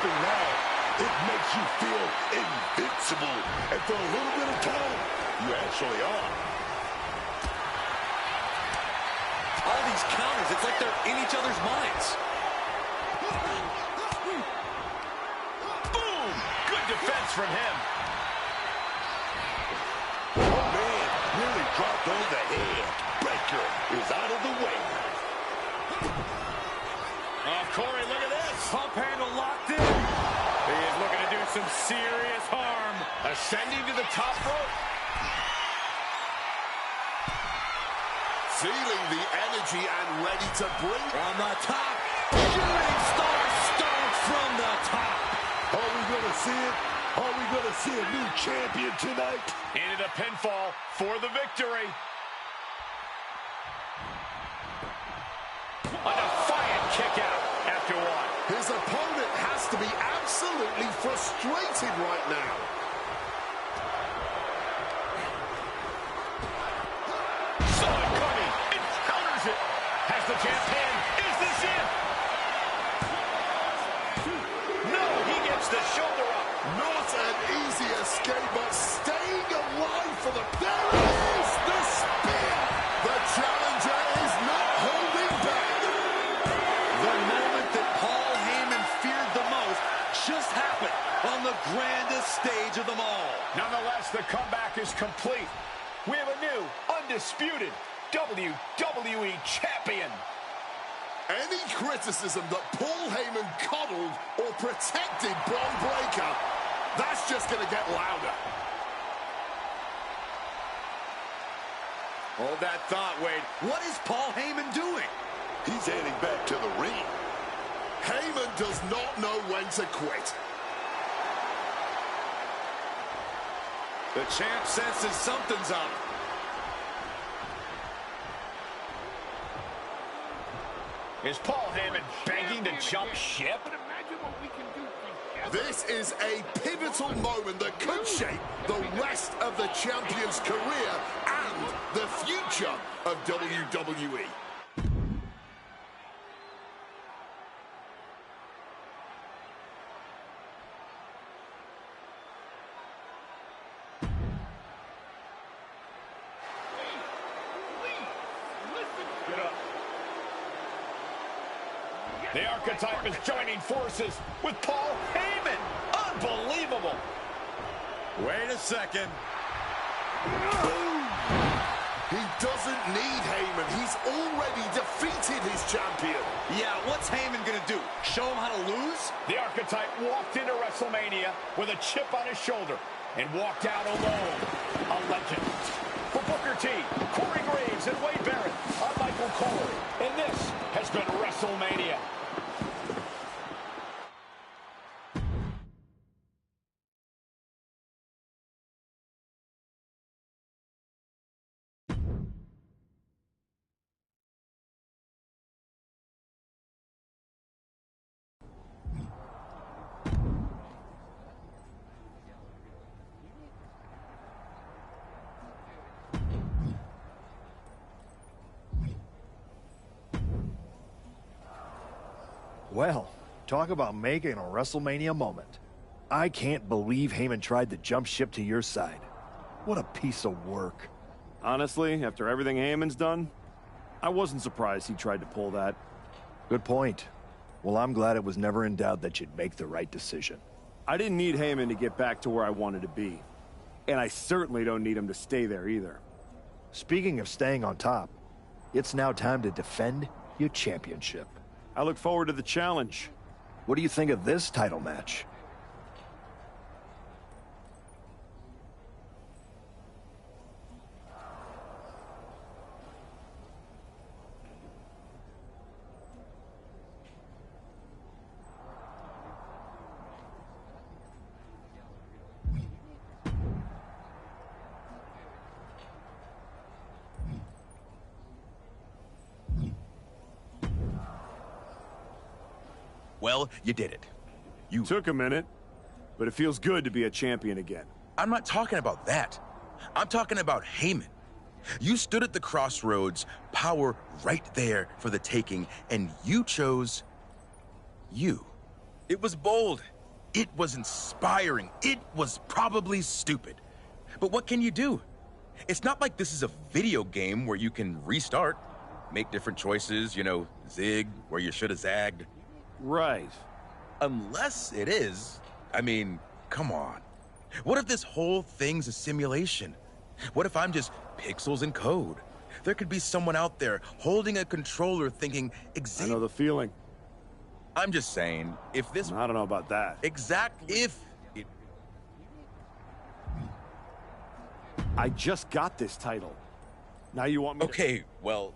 something now, it makes you feel invincible. And for a little bit of time, you actually are. All these counters, it's like they're in each other's minds. Boom! Good defense from him. Oh, man, really dropped on the head. Breaker is out of the way. Oh, Corey, look at this. Pump handle locked in. He is looking to do some serious harm. Ascending to the top rope. Feeling the energy and ready to bring on the top. Shooting star start from the top. Are we going to see it? Are we going to see a new champion tonight? Into the pinfall for the victory. A defiant kick out after one. His opponent has to be absolutely frustrated right now. Saw it coming. It counters it. Has the champ pinned. Is this it? No, he gets the shoulder up. Not an easy escape, but staying alive for the... There it is! The spear! The challenger is not holding back. The moment that Paul Heyman feared the most just happened on the grandest stage of them all. Nonetheless, the comeback is complete. We have a new, undisputed WWE Champion. Any criticism that Paul Heyman coddled or protected Bron Breakker, that's just going to get louder. Hold that thought, Wade. What is Paul Heyman doing? He's heading back to the ring. Heyman does not know when to quit. The champ senses something's up. Is Paul Heyman begging to jump ship? This is a pivotal moment that could shape the rest of the champion's career and the future of WWE. The Archetype is joining forces with Paul Heyman. Unbelievable. Wait a second. Boom! He doesn't need Heyman. He's already defeated his champion. Yeah, what's Heyman gonna do? Show him how to lose? The Archetype walked into WrestleMania with a chip on his shoulder and walked out alone. A legend. For Booker T, Corey Graves, and Wade Barrett, I'm Michael Corey, and this has been WrestleMania. Well, talk about making a WrestleMania moment. I can't believe Heyman tried to jump ship to your side. What a piece of work. Honestly, after everything Heyman's done, I wasn't surprised he tried to pull that. Good point. Well, I'm glad it was never in doubt that you'd make the right decision. I didn't need Heyman to get back to where I wanted to be. And I certainly don't need him to stay there either. Speaking of staying on top, it's now time to defend your championship. I look forward to the challenge. What do you think of this title match? Well, you did it. You took a minute, but it feels good to be a champion again. I'm not talking about that. I'm talking about Heyman. You stood at the crossroads, power right there for the taking, and you chose you. It was bold, It was inspiring. It was probably stupid. But what can you do? It's not like this is a video game where you can restart, make different choices, you know, zig where you should have zagged. Right. Unless it is. I mean, come on. What if this whole thing's a simulation? What if I'm just pixels and code? There could be someone out there holding a controller thinking I know the feeling. I'm just saying, if this... I don't know about that. Exactly. If... I just got this title. Now you want me Okay, well...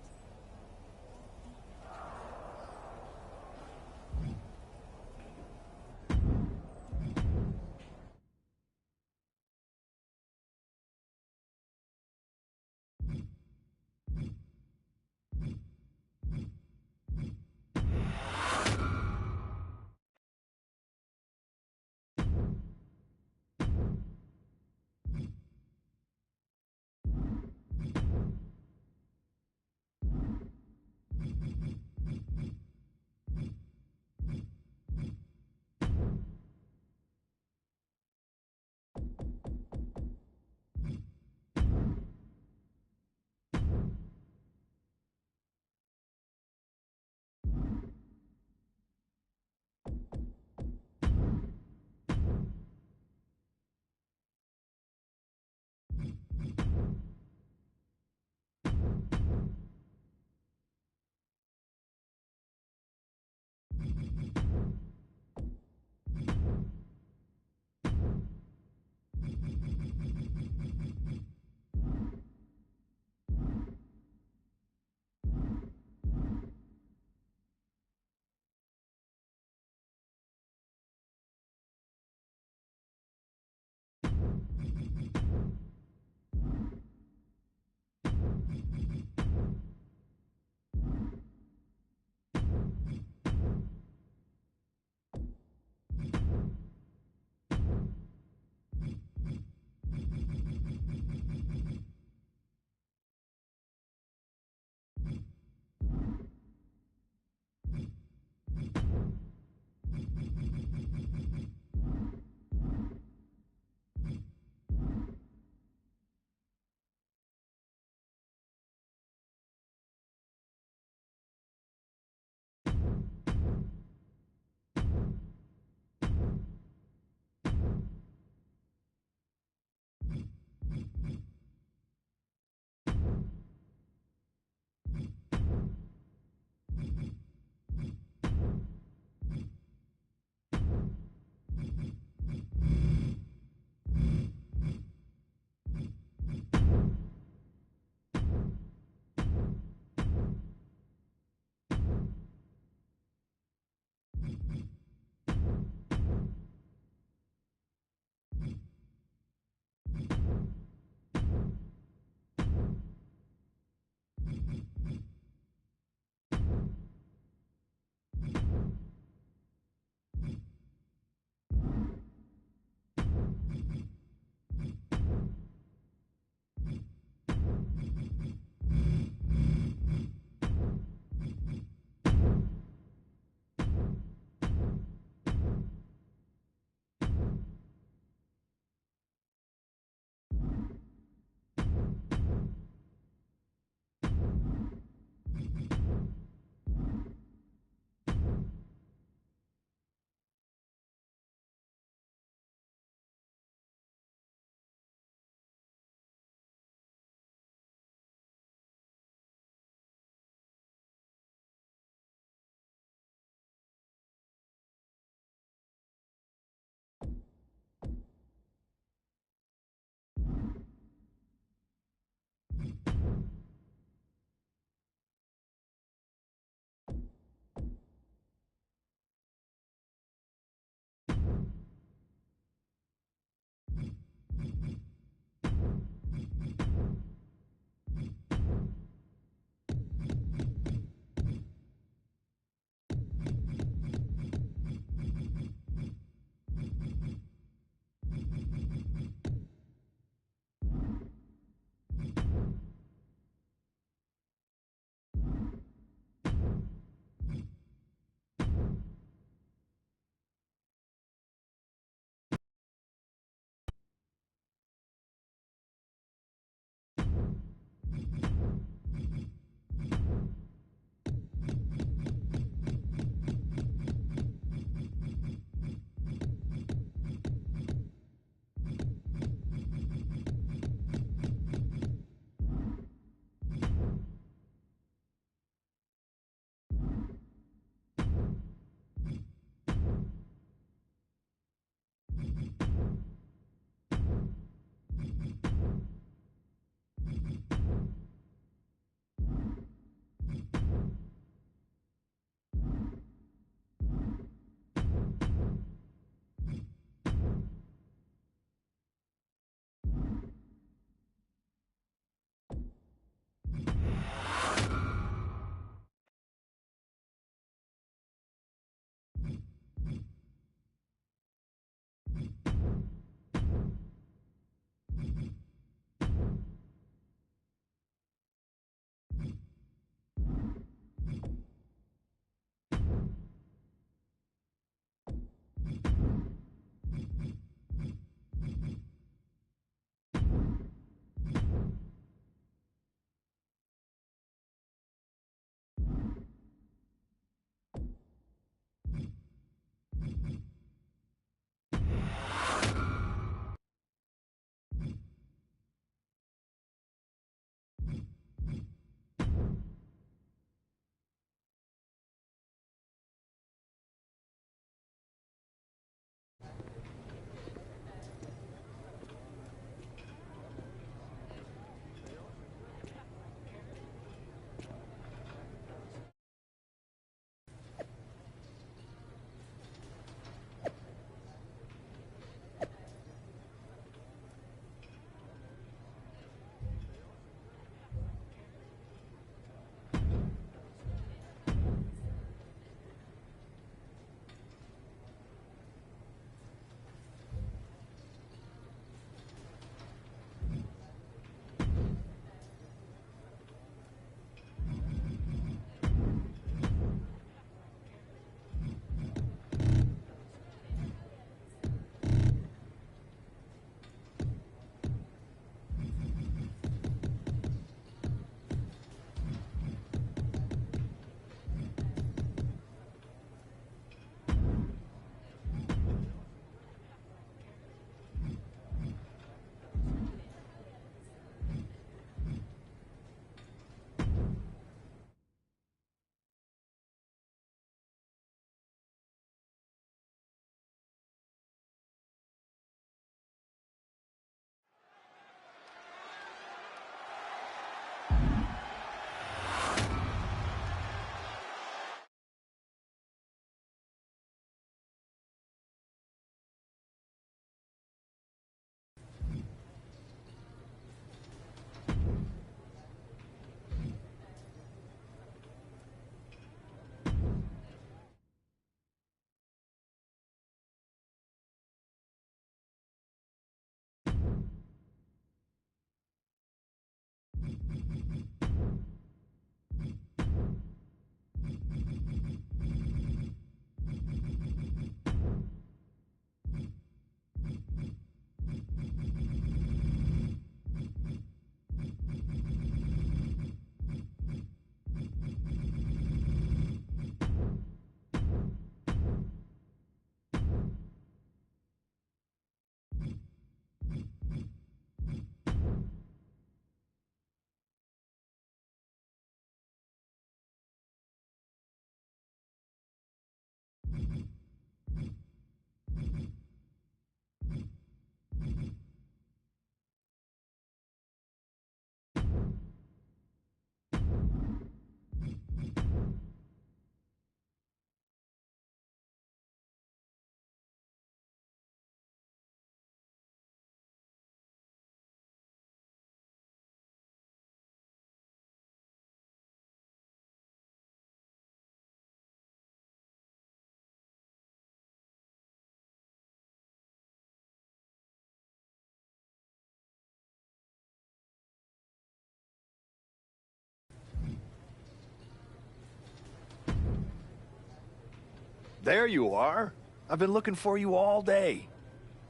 There you are. I've been looking for you all day.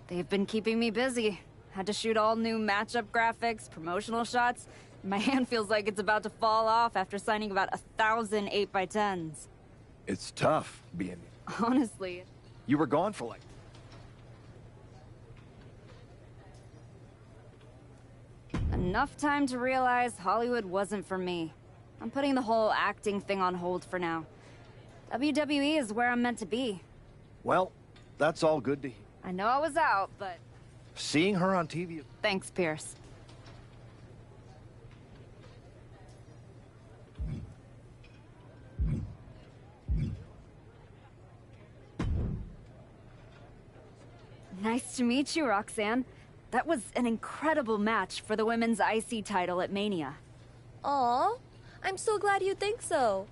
They've been keeping me busy. Had to shoot all new matchup graphics, promotional shots. My hand feels like it's about to fall off after signing about 1,000 8x10s. It's tough being... Honestly. You were gone for like... Enough time to realize Hollywood wasn't for me. I'm putting the whole acting thing on hold for now. WWE is where I'm meant to be. Well, that's all good to hear. I know I was out, but... Seeing her on TV... Thanks, Pierce. Nice to meet you, Roxanne. That was an incredible match for the women's IC title at Mania. Aw, I'm so glad you think so.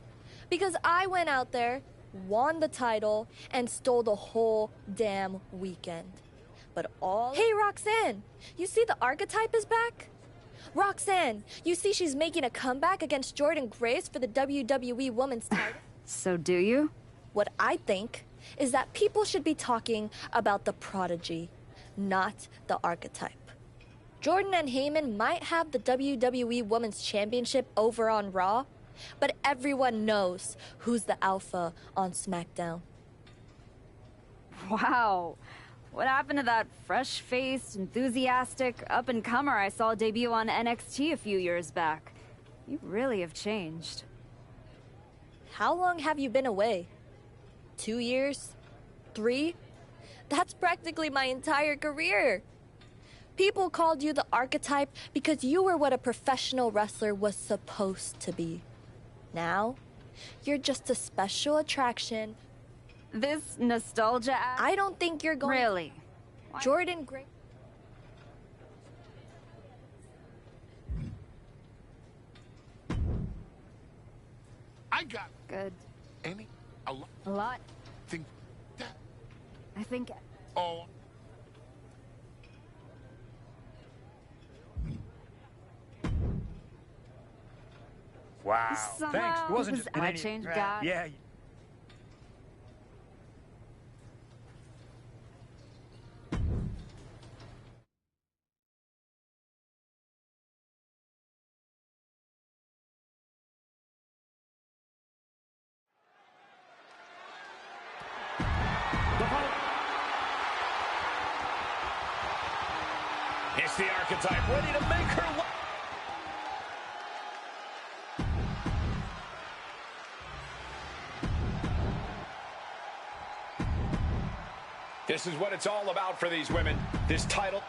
Because I went out there, won the title, and stole the whole damn weekend. But all... Hey, Roxanne! You see the Archetype is back? Roxanne, you see she's making a comeback against Jordynne Grace for the WWE Women's title? So do you? What I think is that people should be talking about the Prodigy, not the Archetype. Jordan and Heyman might have the WWE Women's Championship over on Raw, but everyone knows who's the alpha on SmackDown. Wow. What happened to that fresh-faced, enthusiastic up-and-comer I saw debut on NXT a few years back? You really have changed. How long have you been away? 2 years? 3? That's practically my entire career. People called you the Archetype because you were what a professional wrestler was supposed to be. Now, you're just a special attraction. This nostalgia... I don't think you're going... Really? Jordynne Grace... I got... Good. Amy, a lot. A lot. Think that... I think... Oh... Wow. Somehow Thanks. It wasn't this just... ad change guy. Yeah. It's the Archetype ready to make her way. This is what it's all about for these women. This title.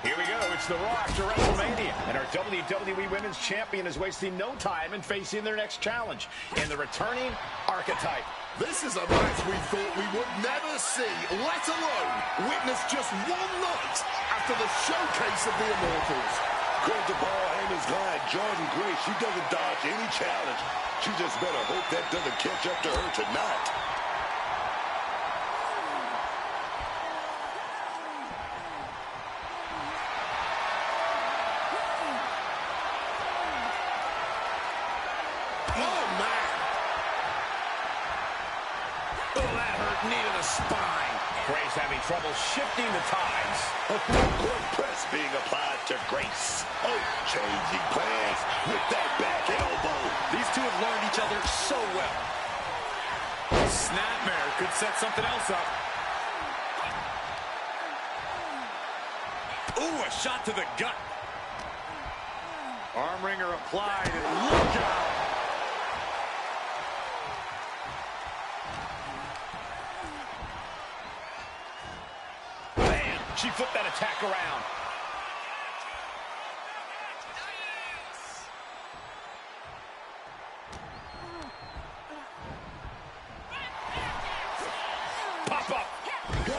Here we go. It's the Raw after WrestleMania. And our WWE Women's Champion is wasting no time in facing their next challenge in the returning Archetype. This is a match we thought we would never see, let alone witness just one night after the showcase of the Immortals. According to Paul Heyman's guy, Jordynne Grace, she doesn't dodge any challenge. She just better hope that doesn't catch up to her tonight. Oh, man. Oh, that hurt. Needed a spine. Grace having trouble shifting the tides. A full-court press being applied to Grace. Oh, changing plans with that back elbow. These two have learned each other so well. Snapmare could set something else up. Ooh, a shot to the gut. Arm wringer applied, and look out. Bam! She flipped that attack around. Pop up.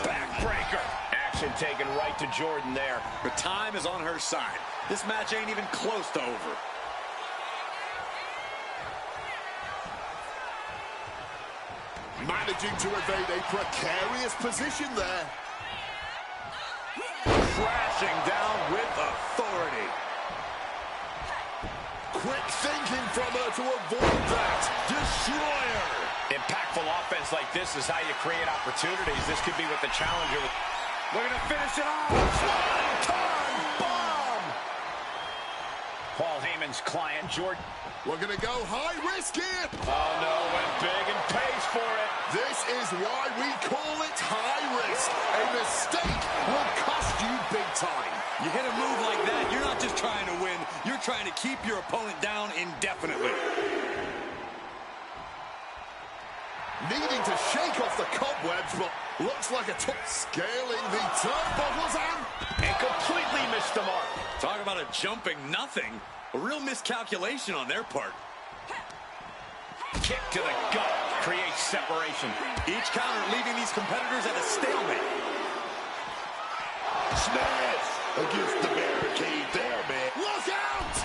Backbreaker. Action taken right to Jordynne there. The time is on her side. This match ain't even close to over. Managing to evade a precarious position there. Crash Crashing down with authority. Quick thinking from her to avoid that. Destroyer. Impactful offense like this is how you create opportunities. This could be what the challenger... Looking to finish it off. One-ton bomb. Paul Heyman's client, Jordan. Looking to go high risk here. Oh, no, went big and pays for it. This is why we call it high risk. A mistake will cost you big time. You hit a move like that, you're not just trying to win, you're trying to keep your opponent down indefinitely. Needing to shake off the cobwebs, but looks like a top scaling the turnbuckles and completely missed the mark. Talk about a jumping nothing. A real miscalculation on their part. Kick to the gut creates separation. Each counter leaving these competitors at a stalemate. Smash against the barricade there, man. Look out!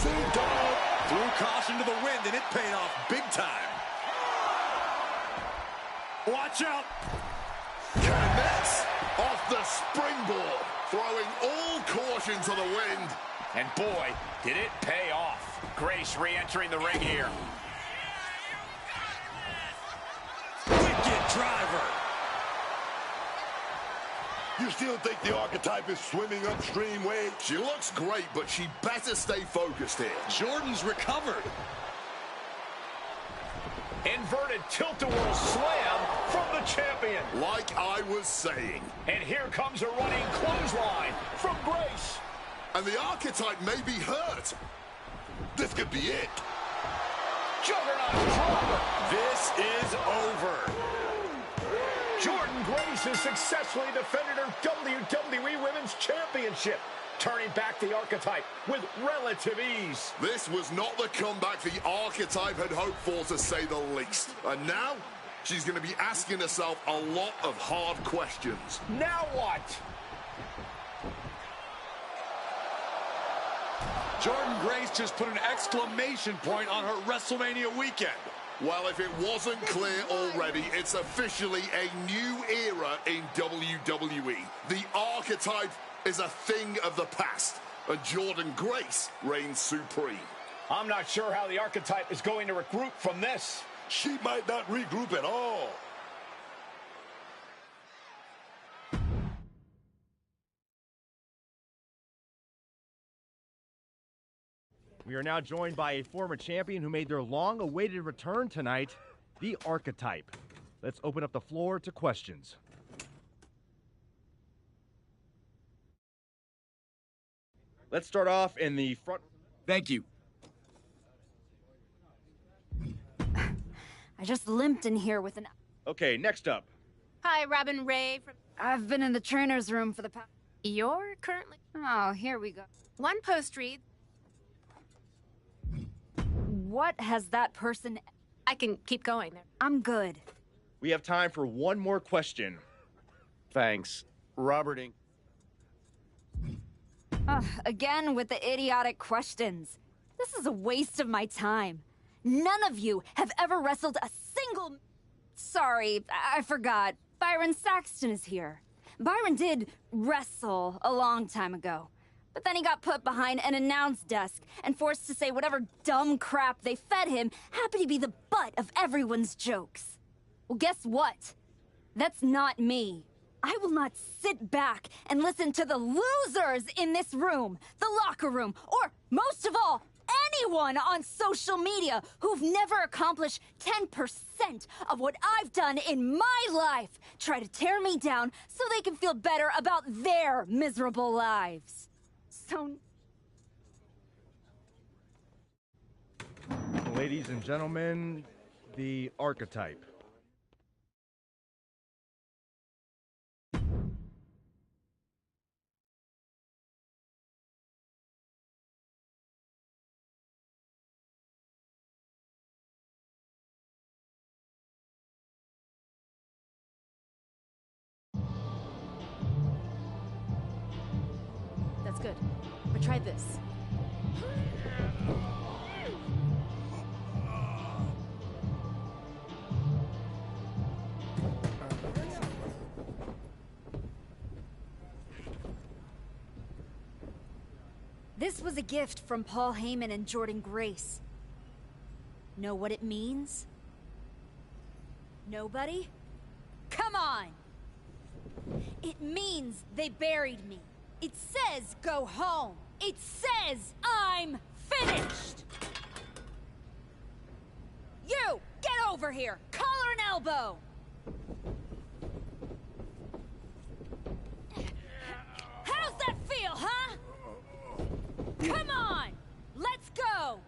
Threw caution to the wind, and it paid off big time. Watch out! Connects off the springboard, throwing all caution to the wind. And boy, did it pay off. Grace re-entering the ring here. Wicked driver. You still think the Archetype is swimming upstream, Wade? She looks great, but she better stay focused here. Jordan's recovered. Inverted tilt-a-whirl slam from the champion. Like I was saying. And here comes a running clothesline from Grace. And the Archetype may be hurt. This could be it. Juggernaut driver. This is over. Jordan Grace has successfully defended her WWE Women's Championship, turning back the Archetype with relative ease. This was not the comeback the Archetype had hoped for, to say the least. And now, she's going to be asking herself a lot of hard questions. Now what? Jordan Grace just put an exclamation point on her WrestleMania weekend. Well, if it wasn't clear already, it's officially a new era in WWE. The Archetype is a thing of the past, and Jordan Grace reigns supreme. I'm not sure how the Archetype is going to regroup from this. She might not regroup at all. We are now joined by a former champion who made their long-awaited return tonight, the Archetype. Let's open up the floor to questions. Let's start off in the front. Thank you. I just limped in here with an... Okay, next up. Hi, Robin Ray. I've been in the trainer's room for the past... You're currently... Oh, here we go. One post read. What has that person... I can keep going there. I'm good. We have time for one more question. Thanks. Robert Inc. Again with the idiotic questions. This is a waste of my time. None of you have ever wrestled a single... Sorry, I forgot. Byron Saxton is here. Byron did wrestle a long time ago. But then he got put behind an announce desk and forced to say whatever dumb crap they fed him happened to be the butt of everyone's jokes. Well, guess what? That's not me. I will not sit back and listen to the losers in this room, the locker room, or most of all, anyone on social media who've never accomplished 10% of what I've done in my life try to tear me down so they can feel better about their miserable lives. So... Ladies and gentlemen, the Archetype. That's good. But try this. This was a gift from Paul Heyman and Jordan Grace. Know what it means? Nobody? Come on! It means they buried me. It says go home. It says I'm finished! You! Get over here! Collar and elbow! How's that feel, huh? Come on! Let's go!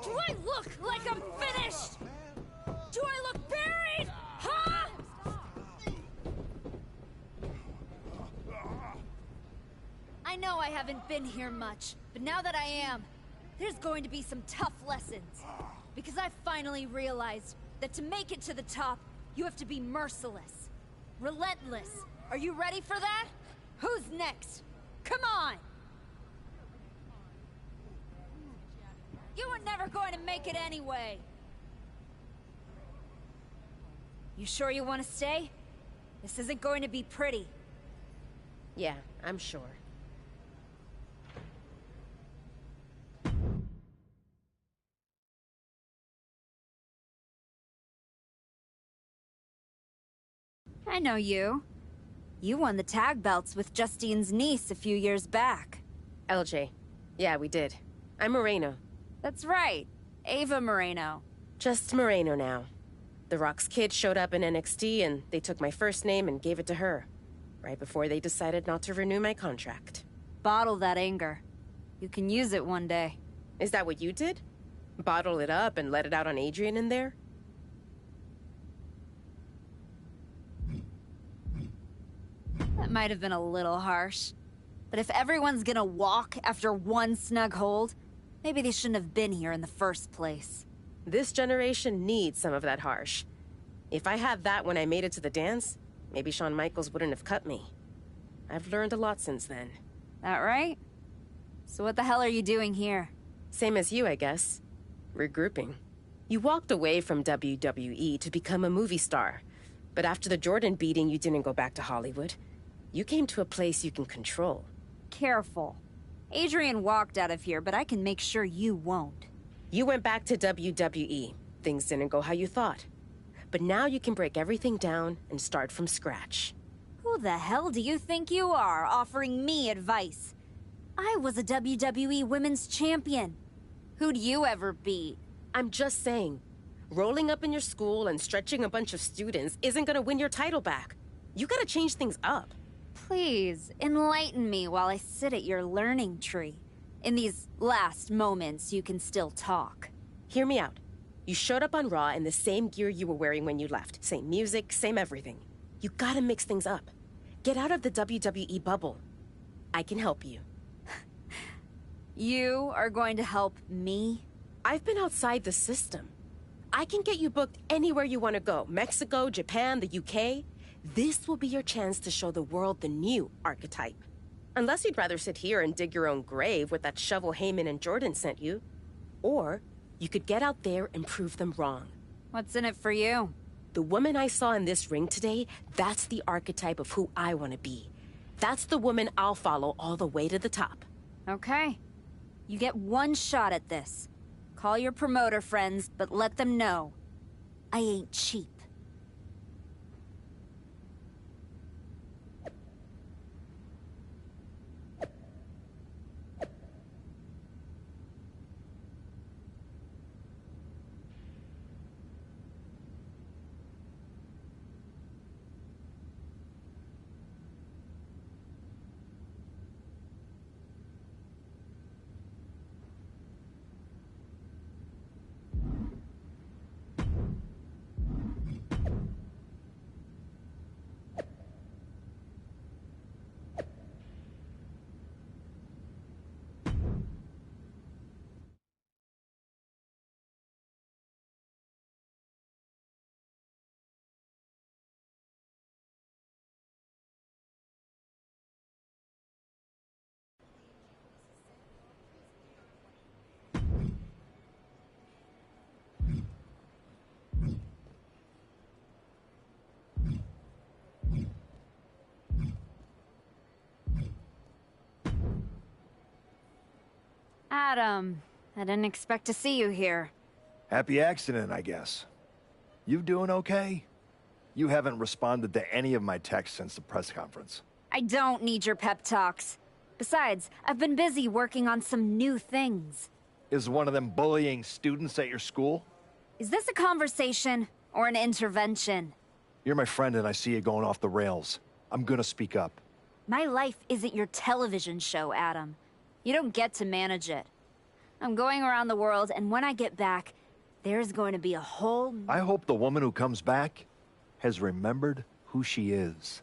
Do I look like I'm finished? Do I look buried? Huh? I know I haven't been here much, but now that I am, there's going to be some tough lessons. Because I finally realized that to make it to the top, you have to be merciless. Relentless. Are you ready for that? Who's next? Come on! You were never going to make it anyway. You sure you want to stay? This isn't going to be pretty. Yeah, I'm sure. I know you. You won the tag belts with Justine's niece a few years back. LJ. Yeah, we did. I'm Moreno. That's right. Ava Moreno. Just Moreno now. The Rock's kid showed up in NXT and they took my first name and gave it to her. Right before they decided not to renew my contract. Bottle that anger. You can use it one day. Is that what you did? Bottle it up and let it out on Adrian in there? That might have been a little harsh. But if everyone's gonna walk after one snug hold, maybe they shouldn't have been here in the first place. This generation needs some of that harsh. If I had that when I made it to the dance, maybe Shawn Michaels wouldn't have cut me. I've learned a lot since then. That right? So what the hell are you doing here? Same as you, I guess. Regrouping. You walked away from WWE to become a movie star. But after the Jordan beating, you didn't go back to Hollywood. You came to a place you can control. Careful. Adrian walked out of here, but I can make sure you won't. You went back to WWE. Things didn't go how you thought. But now you can break everything down and start from scratch. Who the hell do you think you are, offering me advice? I was a WWE Women's Champion. Who'd you ever beat? I'm just saying, rolling up in your school and stretching a bunch of students isn't gonna win your title back. You gotta change things up. Please, enlighten me while I sit at your learning tree. In these last moments, you can still talk. Hear me out. You showed up on Raw in the same gear you were wearing when you left. Same music, same everything. You gotta mix things up. Get out of the WWE bubble. I can help you. You are going to help me? I've been outside the system. I can get you booked anywhere you want to go. Mexico, Japan, the UK. This will be your chance to show the world the new archetype. Unless you'd rather sit here and dig your own grave with that shovel Heyman and Jordan sent you. Or you could get out there and prove them wrong. What's in it for you? The woman I saw in this ring today, that's the archetype of who I want to be. That's the woman I'll follow all the way to the top. Okay. You get one shot at this. Call your promoter friends, but let them know. I ain't cheap. Adam, I didn't expect to see you here. Happy accident, I guess. You doing okay? You haven't responded to any of my texts since the press conference. I don't need your pep talks. Besides, I've been busy working on some new things. Is one of them bullying students at your school? Is this a conversation or an intervention? You're my friend and I see you going off the rails. I'm gonna speak up. My life isn't your television show, Adam. You don't get to manage it. I'm going around the world, and when I get back, there's going to be a whole... I hope the woman who comes back has remembered who she is.